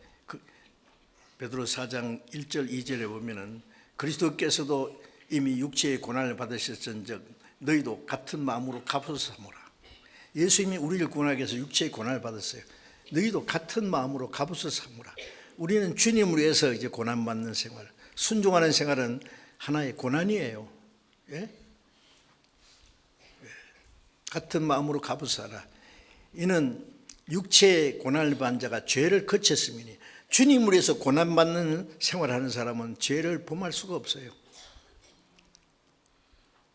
베드로 4장 1절 2절에 보면은 그리스도께서도 이미 육체의 고난을 받으셨은즉 너희도 같은 마음으로 값을 삼으라. 예수님이 우리를 구원하기 위해서 육체의 고난을 받았어요. 너희도 같은 마음으로 값을 삼으라. 우리는 주님을 위해서 이제 고난받는 생활, 순종하는 생활은 하나의 고난이에요. 예? 같은 마음으로 값을 사라. 이는 육체의 고난을 받은 자가 죄를 거쳤음이니 주님을 위해서 고난받는 생활하는 사람은 죄를 범할 수가 없어요.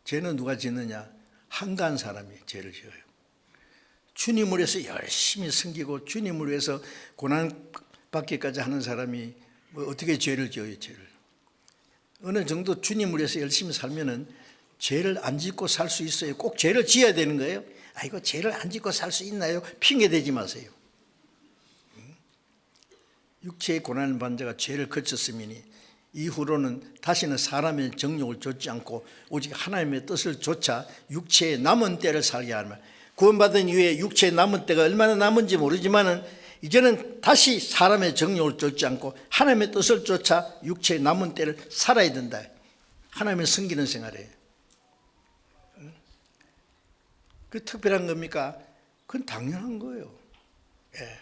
죄는 누가 짓느냐? 한가한 사람이 죄를 지어요. 주님을 위해서 열심히 섬기고 주님을 위해서 고난받기까지 하는 사람이 뭐 어떻게 죄를 지어요? 죄를. 어느 정도 주님을 위해서 열심히 살면은 죄를 안 짓고 살 수 있어요. 꼭 죄를 지어야 되는 거예요? 아이고 죄를 안 짓고 살 수 있나요? 핑계 대지 마세요. 육체의 고난을 받은 자가 죄를 거쳤으니 이후로는 다시는 사람의 정욕을 좇지 않고 오직 하나님의 뜻을 좇아 육체의 남은 때를 살게 하며, 구원받은 이후에 육체의 남은 때가 얼마나 남은지 모르지만은 이제는 다시 사람의 정욕을 좇지 않고 하나님의 뜻을 쫓아 육체의 남은 때를 살아야 된다. 하나님을 섬기는 생활이에요. 그 특별한 겁니까? 그건 당연한 거예요. 예.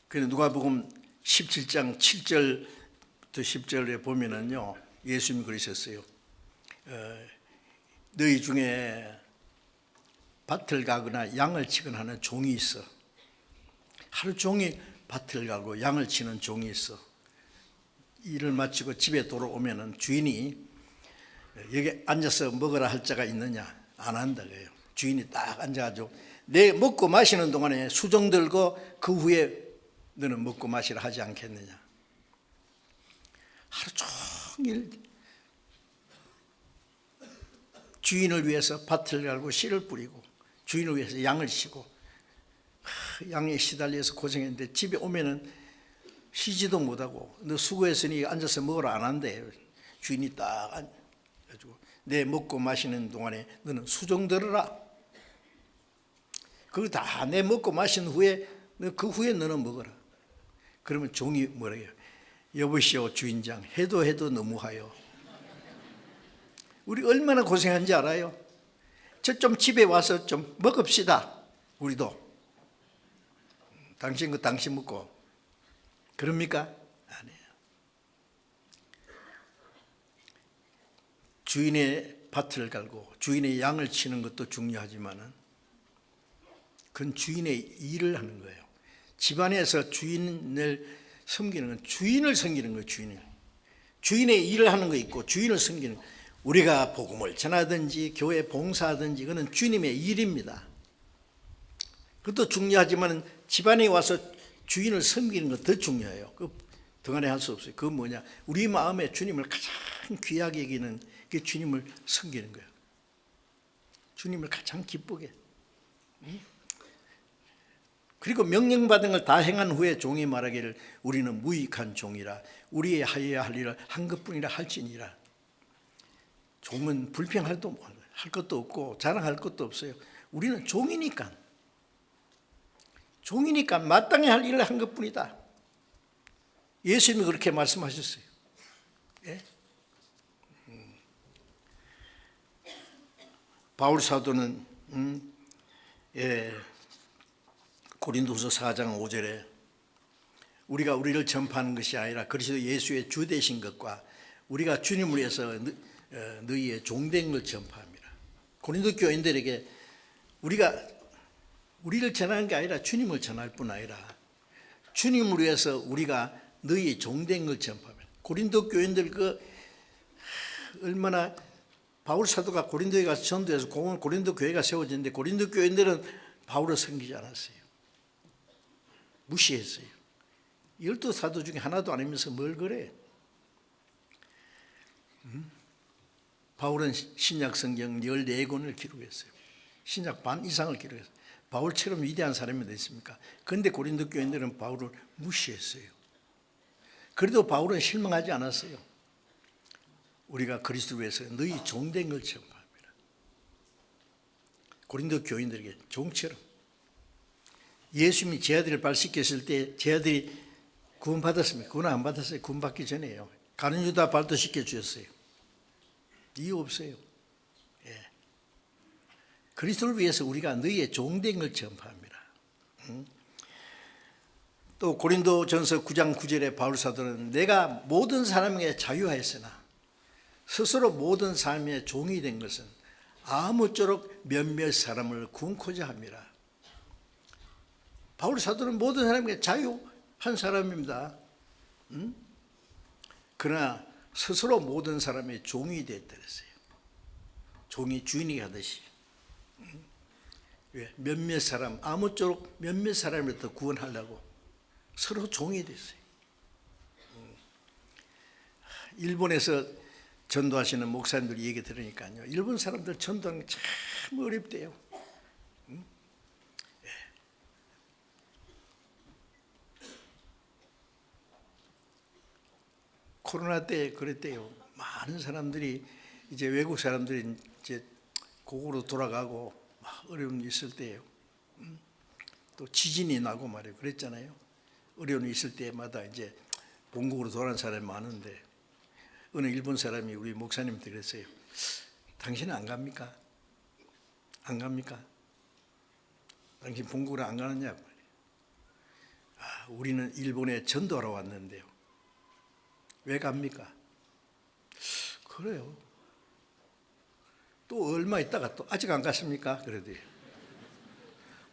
그래서 누가복음 17장 7절 10절에 보면은요, 예수님이 그러셨어요. 너희 중에 밭을 가거나 양을 치거나 하는 종이 있어. 하루 종일 밭을 가고 양을 치는 종이 있어. 일을 마치고 집에 돌아오면은 주인이 여기 앉아서 먹으라 할 자가 있느냐? 안 한다 그래요. 주인이 딱 앉아가지고 내 먹고 마시는 동안에 수정 들고 그 후에 너는 먹고 마시라 하지 않겠느냐? 하루 종일 주인을 위해서 밭을 갈고 씨를 뿌리고 주인을 위해서 양을 치고 양에 시달려서 고생했는데 집에 오면은 쉬지도 못하고 너 수고했으니 앉아서 먹으라 안 한대. 주인이 딱 앉아가지고 내 먹고 마시는 동안에 너는 수종 들어라. 그거 다 내 먹고 마신 후에 그 후에 너는 먹어라. 그러면 종이 뭐라 해요? 여보시오 주인장, 해도 너무하여. 우리 얼마나 고생한지 알아요? 저 좀 집에 와서 좀 먹읍시다. 우리도. 당신 거 당신 먹고. 그럽니까? 아니에요. 주인의 밭을 갈고 주인의 양을 치는 것도 중요하지만은 그건 주인의 일을 하는 거예요. 집안에서 주인을 섬기는 건 주인을 섬기는 거예요. 주인의 일을 하는 거 있고 주인을 섬기는 거. 우리가 복음을 전하든지 교회 봉사하든지 그건 주님의 일입니다. 그것도 중요하지만 집안에 와서 주인을 섬기는 것 더 중요해요. 그 등한에 할 수 없어요. 그건 뭐냐? 우리 마음에 주님을 가장 귀하게 여기는 게 주님을 섬기는 거예요. 주님을 가장 기쁘게. 그리고 명령받은 걸 다 행한 후에 종이 말하기를 우리는 무익한 종이라 우리의 하여야 할 일을 한 것뿐이라 할지니라. 종은 불평할 것도 없고 자랑할 것도 없어요. 우리는 종이니까 마땅히 할 일을 한 것뿐이다. 예수님이 그렇게 말씀하셨어요. 예? 바울 사도는 고린도서 4장 5절에 우리가 우리를 전파하는 것이 아니라 그리스도 예수의 주 되신 것과 우리가 주님을 위해서 너희의 종된 걸 전파합니다. 고린도 교인들에게 우리가 우리를 전하는 게 아니라 주님을 전할 뿐 아니라 주님을 위해서 우리가 너희의 종된 걸 전파합니다. 고린도 교인들 얼마나 바울 사도가 고린도에 가서 전도해서 고린도 교회가 세워졌는데 고린도 교인들은 바울을 섬기지 않았어요. 무시했어요. 12사도 중에 하나도 아니면서 뭘 그래? 바울은 신약 성경 14권을 기록했어요. 신약 반 이상을 기록했어요. 바울처럼 위대한 사람이 어디 있습니까? 그런데 고린도 교인들은 바울을 무시했어요. 그래도 바울은 실망하지 않았어요. 우리가 그리스도를 위해서 너희 종된 걸 전파합니다. 고린도 교인들에게 종처럼. 예수님이 제 아들을 발 씻겼을 때 제 아들이 구원받았습니까? 구원 안 받았어요. 구원받기 전에요. 가룟 유다 발도 씻겨주셨어요. 이유 없어요. 예. 그리스도를 위해서 우리가 너희의 종된 걸 전파합니다. 또 고린도전서 9장 9절에 바울 사도는 내가 모든 사람에게 자유하였으나 스스로 모든 사람의 종이 된 것은 아무쪼록 몇몇 사람을 구원코자 합니다. 바울 사도는 모든 사람에게 자유한 사람입니다. 그러나 스스로 모든 사람의 종이 됐다 그랬어요. 종이 주인이 하듯이. 왜? 몇몇 사람, 아무쪼록 몇몇 사람을 더 구원하려고 서로 종이 됐어요. 일본에서 전도하시는 목사님들 얘기 들으니까요. 일본 사람들 전도하는 게 참 어렵대요. 코로나 때 그랬대요. 많은 사람들이 이제 외국 사람들이 이제 고국으로 돌아가고 막 어려움이 있을 때예요. 또 지진이 나고 말이에요. 그랬잖아요. 어려움이 있을 때마다 이제 본국으로 돌아간 사람이 많은데 어느 일본 사람이 우리 목사님한테 그랬어요. 당신은 안 갑니까? 안 갑니까? 당신 본국으로 안 가느냐고. 우리는 일본에 전도하러 왔는데요. 왜 갑니까? 그래요. 또 얼마 있다가 또 아직 안 갔습니까? 그래도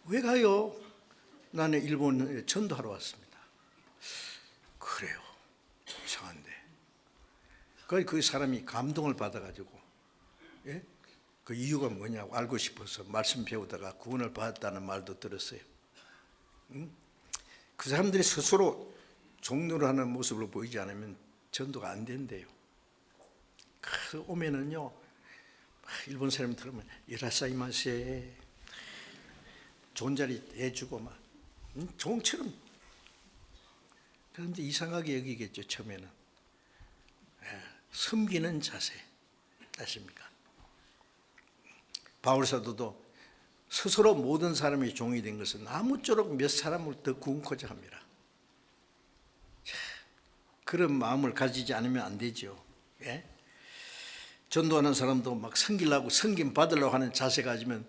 왜 가요? 나는 일본에 전도하러 왔습니다. 그래요. 이상한데. 그 사람이 감동을 받아가지고, 예? 그 이유가 뭐냐고 알고 싶어서 말씀 배우다가 구원을 받았다는 말도 들었어요. 응? 그 사람들이 스스로 종로를 하는 모습을 보이지 않으면 전도가 안 된대요. 그래서 오면은요, 일본 사람 들으면 이라사이마세 좋은 자리 해주고 막 종처럼. 그런데 이상하게 여기겠죠. 처음에는 섬기는 자세 아십니까? 바울 사도도 스스로 모든 사람이 종이 된 것은 아무쪼록 몇 사람을 더 구원코자 합니다. 그런 마음을 가지지 않으면 안 되죠. 예? 전도하는 사람도 막 섬기려고 섬김 받으려고 하는 자세 가지면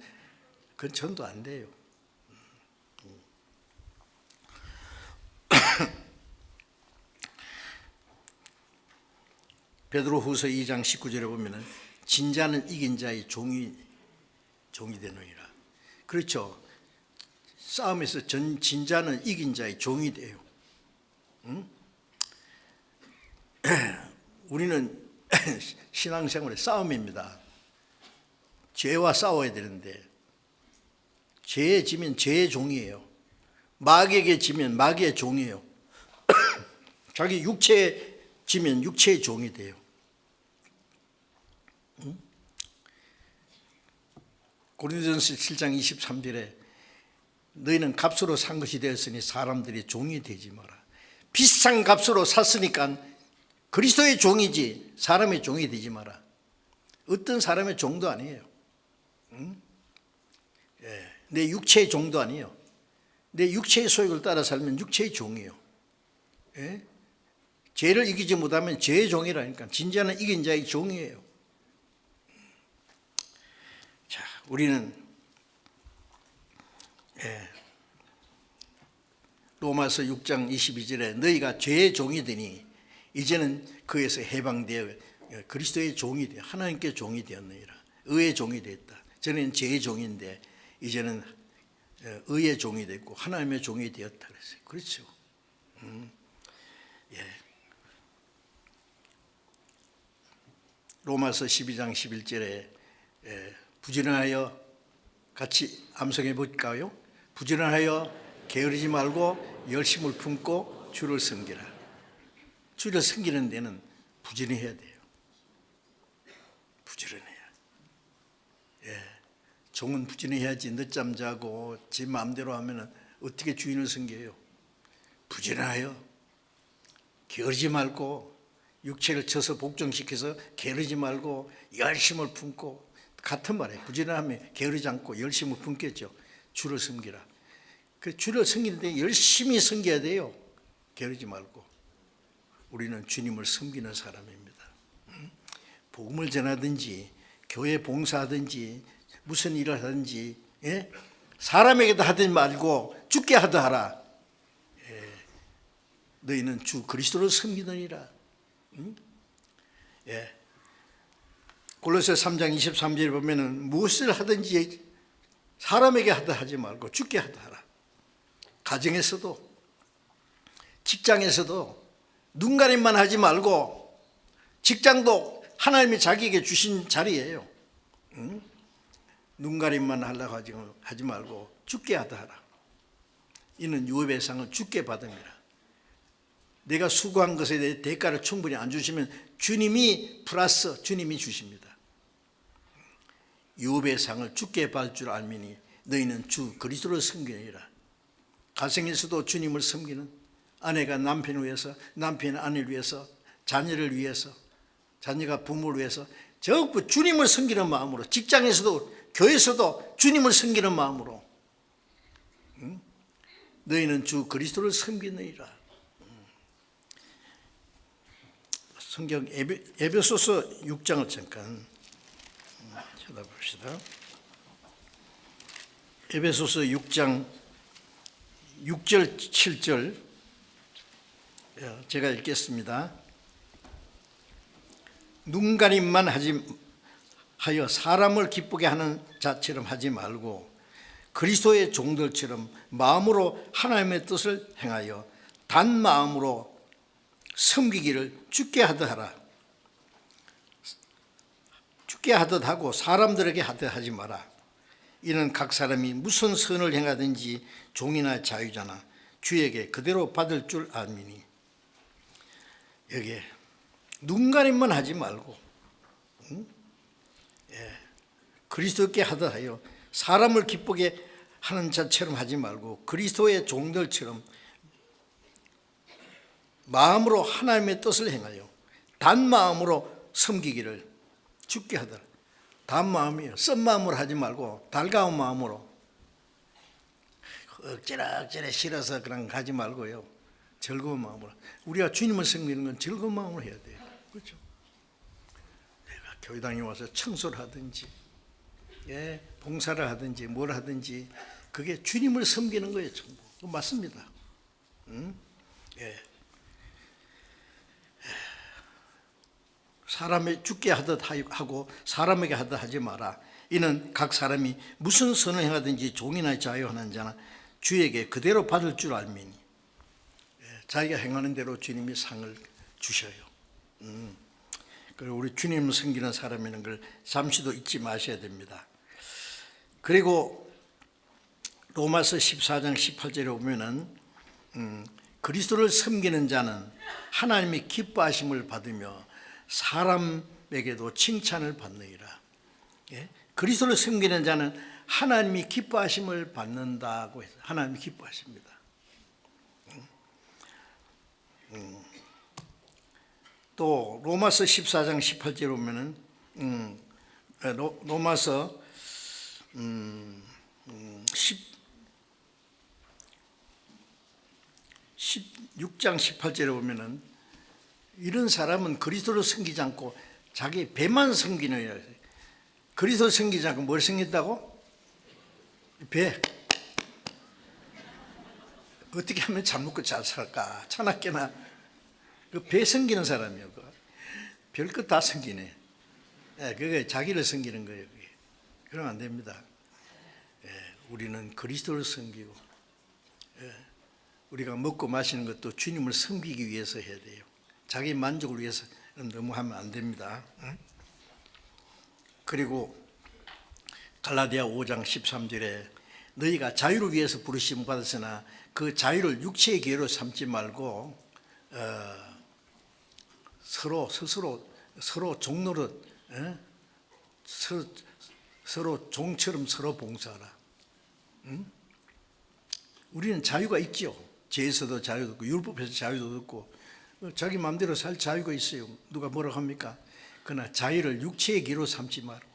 그건 전도 안 돼요. 베드로후서 2장 19절에 보면은 진자는 이긴 자의 종이 되느니라. 그렇죠. 싸움에서 진자는 이긴 자의 종이 돼요. 응? 우리는 신앙생활의 싸움입니다. 죄와 싸워야 되는데 죄에 지면 죄의 종이에요. 마귀에게 지면 마귀의 종이에요. 자기 육체에 지면 육체의 종이 돼요. 응? 고린도전서 7장 23절에 너희는 값으로 산 것이 되었으니 사람들이 종이 되지 마라. 비싼 값으로 샀으니까 그리스도의 종이지 사람의 종이 되지 마라. 어떤 사람의 종도 아니에요. 응? 예, 내 육체의 종도 아니에요. 내 육체의 소욕을 따라 살면 육체의 종이에요. 예? 죄를 이기지 못하면 죄의 종이라니까. 진짜는 이긴 자의 종이에요. 자, 우리는 로마서 6장 22절에 너희가 죄의 종이 되니 이제는 그에서 해방되어 그리스도의 종이 되어 하나님께 종이 되었느니라. 의의 종이 되었다. 전에는 죄의 종인데 이제는 의의 종이 됐고 하나님의 종이 되었다 그랬어요. 그렇죠. 예. 로마서 12장 11절에 부지런하여 같이 암송해 볼까요? 부지런하여 게으르지 말고 열심을 품고 주를 섬기라. 주를 섬기는 데는 부지런해야 돼요. 부지런해야. 예. 종은 부지런해야지 늦잠 자고 지 마음대로 하면 어떻게 주인을 섬겨요? 부지런하여 게으르지 말고 육체를 쳐서 복종시켜서 게으르지 말고 열심을 품고 같은 말이에요. 부지런하면 게으르지 않고 열심을 품겠죠. 주를 섬기라. 그 주를 섬기는데 열심히 섬겨야 돼요. 게으르지 말고. 우리는 주님을 섬기는 사람입니다. 복음을 전하든지 교회 봉사하든지 무슨 일을 하든지 예? 사람에게도 하지 말고 주께 하다 하라. 예. 너희는 주 그리스도를 섬기느니라. 예. 골로새 3장 23절에 보면은 무엇을 하든지 사람에게 하다 하지 말고 주께 하다 하라. 가정에서도 직장에서도 눈가림만 하지 말고 직장도 하나님이 자기에게 주신 자리예요. 눈가림만 하려고 하지 말고 주께 하다 하라. 이는 유업의 상을 주께 받음이라. 내가 수고한 것에 대해 대가를 충분히 안 주시면 주님이 플러스 주님이 주십니다. 유업의 상을 주께 받을 줄 알미니 너희는 주 그리스도를 섬기느니라. 가정에서도 주님을 섬기는 아내가 남편을 위해서, 남편이 아내를 위해서, 자녀를 위해서, 자녀가 부모를 위해서 전부 주님을 섬기는 마음으로, 직장에서도 교회에서도 주님을 섬기는 마음으로 너희는 주 그리스도를 섬기느니라. 성경 에베소서 6장을 잠깐 쳐다봅시다. 에베소서 6장 6절 7절 제가 읽겠습니다. 눈가림만 하여 사람을 기쁘게 하는 자처럼 하지 말고 그리스도의 종들처럼 마음으로 하나님의 뜻을 행하여 단 마음으로 섬기기를 주께 하듯 하라. 주께 하듯 하고 사람들에게 하듯 하지 마라. 이는 각 사람이 무슨 선을 행하든지 종이나 자유자나 주에게 그대로 받을 줄 알미니. 여기에 눈가림만 하지 말고 그리스도께 하듯 하여 사람을 기쁘게 하는 자처럼 하지 말고 그리스도의 종들처럼 마음으로 하나님의 뜻을 행하여 단 마음으로 섬기기를 주께 하더라. 단 마음이요. 쓴 마음으로 하지 말고 달가운 마음으로 억지라 싫어서 그냥 가지 말고요. 즐거운 마음으로. 우리가 주님을 섬기는 건 즐거운 마음으로 해야 돼요. 그렇죠? 내가 교회당에 와서 청소를 하든지 봉사를 하든지 뭘 하든지 그게 주님을 섬기는 거예요. 전부. 그거 맞습니다. 사람이 죽게 하듯 하고 사람에게 하듯 하지 마라. 이는 각 사람이 무슨 선을 행하든지 종이나 자유하는 자나 주에게 그대로 받을 줄 알미니. 자기가 행하는 대로 주님이 상을 주셔요. 그리고 우리 주님을 섬기는 사람이라는 걸 잠시도 잊지 마셔야 됩니다. 그리고 로마서 14장 18절에 보면은 그리스도를 섬기는 자는 하나님이 기뻐하심을 받으며 사람에게도 칭찬을 받느니라. 그리스도를 섬기는 자는 하나님이 기뻐하심을 받는다고 해서 하나님이 기뻐하십니다. 또 로마서 14장 18절에 보면은 로마서 16장 18절에 보면은 이런 사람은 그리스도를 섬기지 않고 자기 배만 섬기느니라. 그리스도를 섬기지 않고 뭘 섬긴다고? 배. 어떻게 하면 잘 먹고 잘 살까? 차나깨나 그 배 섬기는 사람이요. 별것 다 섬기네. 그게 자기를 섬기는 거예요. 그게. 그러면 안 됩니다. 우리는 그리스도를 섬기고 우리가 먹고 마시는 것도 주님을 섬기기 위해서 해야 돼요. 자기 만족을 위해서는 너무 하면 안 됩니다. 그리고 갈라디아 5장 13절에 너희가 자유를 위해서 부르심을 받았으나 그 자유를 육체의 기회로 삼지 말고 서로 종노릇 서로 종처럼 서로 봉사하라. 우리는 자유가 있죠. 죄에서도 자유도 있고 율법에서 자유도 있고 자기 마음대로 살 자유가 있어요. 누가 뭐라고 합니까? 그러나 자유를 육체의 기로 삼지 말고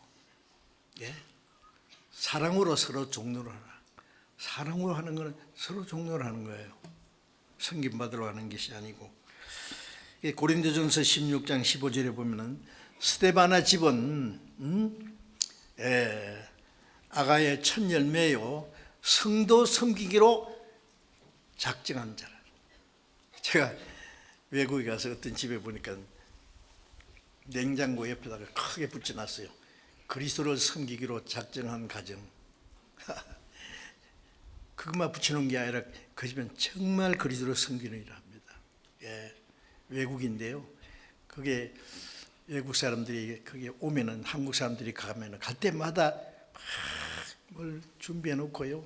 사랑으로 서로 종노를 하라. 사랑으로 하는 것은 서로 종노를 하는 거예요. 섬김받으러 하는 것이 아니고. 고린도전서 16장 15절에 보면은 스데바나 집은 아가의 첫 열매요 성도 섬기기로 작정한 자라. 제가 외국에 가서 어떤 집에 보니까 냉장고 옆에다가 크게 붙여놨어요. 그리스도를 섬기기로 작정한 가정. 그것만 붙여놓은 게 아니라 그 집은 정말 그리스도를 섬기느니라 합니다. 외국인데요. 그게 외국 사람들이 거기 오면은 한국 사람들이 가면은 갈 때마다 뭘 준비해 놓고요.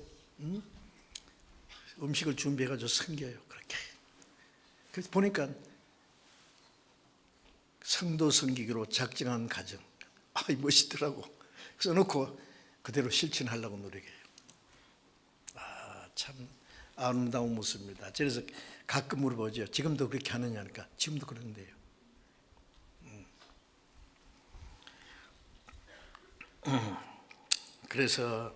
음식을 준비해가지고 섬겨요. 그렇게. 그래서 보니까 성도 섬기기로 작정한 가정. 멋있더라고. 써놓고 그대로 실천하려고 노력해요. 참 아름다운 모습입니다. 그래서 가끔 물어보죠. 지금도 그렇게 하느냐니까 지금도 그런데요. 그래서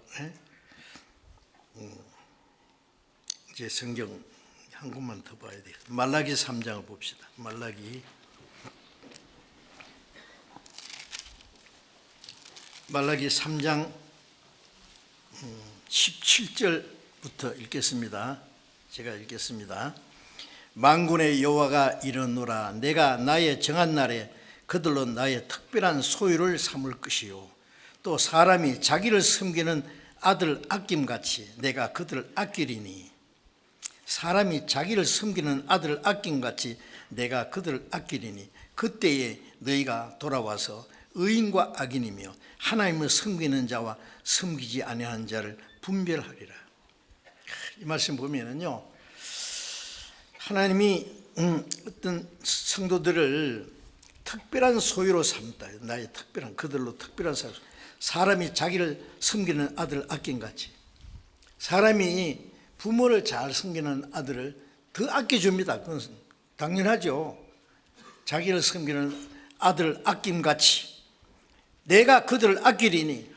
이제 성경 한 곳만 더 봐야 돼요. 말라기 3장을 봅시다. 말라기 3장 17절부터 읽겠습니다. 제가 읽겠습니다. 만군의 여호와가 이르노라. 내가 나의 정한 날에 그들로 나의 특별한 소유를 삼을 것이요 또 사람이 자기를 섬기는 아들 아낌같이 내가 그들을 아끼리니 사람이 자기를 섬기는 아들을 아낌같이 내가 그들을 아끼리니 그때에 너희가 돌아와서 의인과 악인이며 하나님을 섬기는 자와 섬기지 아니하는 자를 분별하리라. 이 말씀 보면은요, 하나님이 어떤 성도들을 특별한 소유로 삼다. 나의 특별한 그들로 특별한 사유. 사람이 자기를 섬기는 아들을 아낀같이 사람이 부모를 잘 섬기는 아들을 더 아껴줍니다. 그건 당연하죠. 자기를 섬기는 아들을 아낌같이 내가 그들을 아끼리니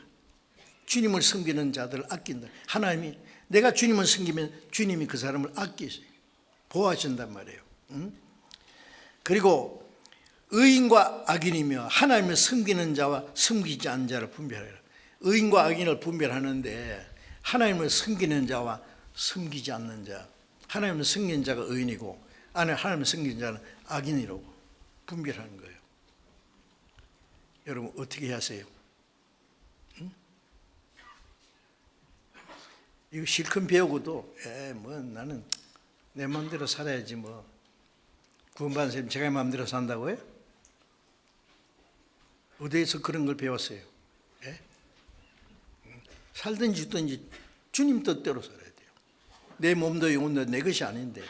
주님을 섬기는 자들을 아낀다. 하나님이 내가 주님을 섬기면 주님이 그 사람을 아끼세요. 보호하신단 말이에요. 그리고 의인과 악인이며 하나님을 섬기는 자와 섬기지 않는 자를 분별해라. 의인과 악인을 분별하는데 하나님을 섬기는 자와 섬기지 않는 자, 하나님을 섬기는 자가 의인이고 하나님을 섬기는 자는 악인이라고 분별하는 거예요. 여러분 어떻게 하세요? 이거 실컷 배우고도 나는 내 마음대로 살아야지 구원받은 사람이 제가 마음대로 산다고요? 어디에서 그런 걸 배웠어요? 살든지 죽든지 주님 뜻대로 살아야 돼요. 내 몸도 영혼도 내 것이 아닌데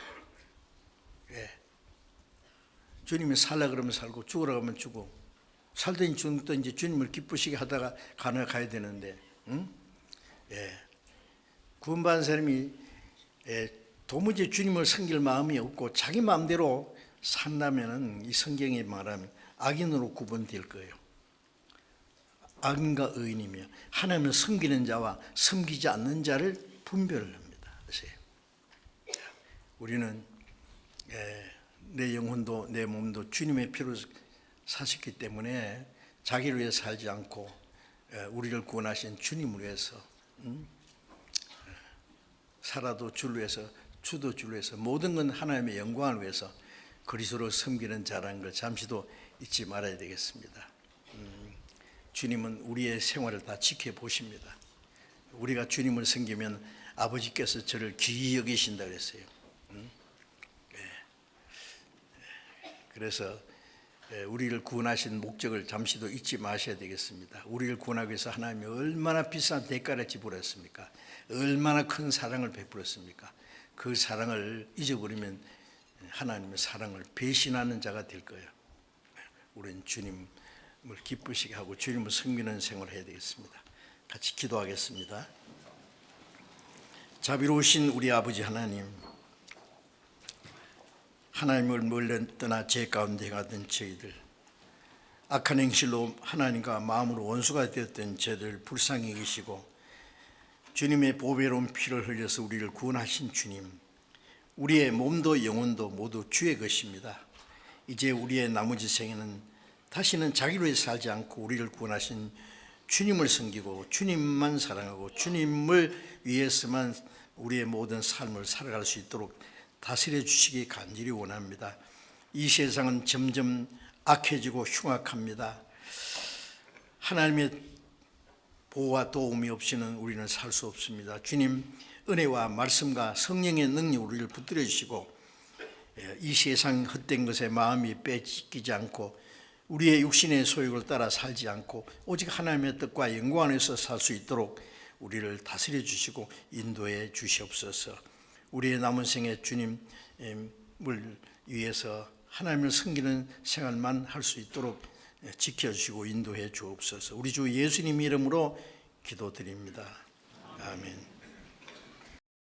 주님이 살라 그러면 살고 죽으라 그러면 죽고 살든지 죽든지 주님을 기쁘시게 하다가 가야 되는데 구원받은 사람이 도무지 주님을 섬길 마음이 없고 자기 마음대로 산다면 이 성경에 말하면 악인으로 구분될 거예요. 악인과 의인이며 하나님을 섬기는 자와 섬기지 않는 자를 분별을 합니다. 우리는 내 영혼도 내 몸도 주님의 피로 사셨기 때문에 자기를 위해 살지 않고 우리를 구원하신 주님을 위해서 살아도 주를 위해서 주도 주를 위해서 모든 건 하나님의 영광을 위해서 그리스도를 섬기는 자라는 걸 잠시도 잊지 말아야 되겠습니다. 주님은 우리의 생활을 다 지켜보십니다. 우리가 주님을 섬기면 아버지께서 저를 귀히 여기신다 그랬어요. 그래서 우리를 구원하신 목적을 잠시도 잊지 마셔야 되겠습니다. 우리를 구원하기 위해서 하나님이 얼마나 비싼 대가를 지불했습니까? 얼마나 큰 사랑을 베풀었습니까? 그 사랑을 잊어버리면 하나님의 사랑을 배신하는 자가 될 거예요. 우리는 주님을 기쁘시게 하고 주님을 섬기는 생활을 해야 되겠습니다. 같이 기도하겠습니다. 자비로우신 우리 아버지 하나님, 하나님을 멀리 떠나 죄 가운데 가던 저희들, 악한 행실로 하나님과 마음으로 원수가 되었던 저희들 불쌍히 여기시고 주님의 보배로운 피를 흘려서 우리를 구원하신 주님, 우리의 몸도 영혼도 모두 주의 것입니다. 이제 우리의 나머지 생에는 다시는 자기를 위해 살지 않고 우리를 구원하신 주님을 섬기고 주님만 사랑하고 주님을 위해서만 우리의 모든 삶을 살아갈 수 있도록 다스려 주시기 간절히 원합니다. 이 세상은 점점 악해지고 흉악합니다. 하나님의 보호와 도움이 없이는 우리는 살 수 없습니다. 주님 은혜와 말씀과 성령의 능력으로 우리를 붙들어 주시고 이 세상 헛된 것에 마음이 빼앗기지 않고 우리의 육신의 소욕을 따라 살지 않고 오직 하나님의 뜻과 영광 안에서 살 수 있도록 우리를 다스려 주시고 인도해 주시옵소서. 우리의 남은 생에 주님을 위해서 하나님을 섬기는 생활만 할 수 있도록 지켜주시고 인도해 주옵소서. 우리 주 예수님 이름으로 기도드립니다. 아멘.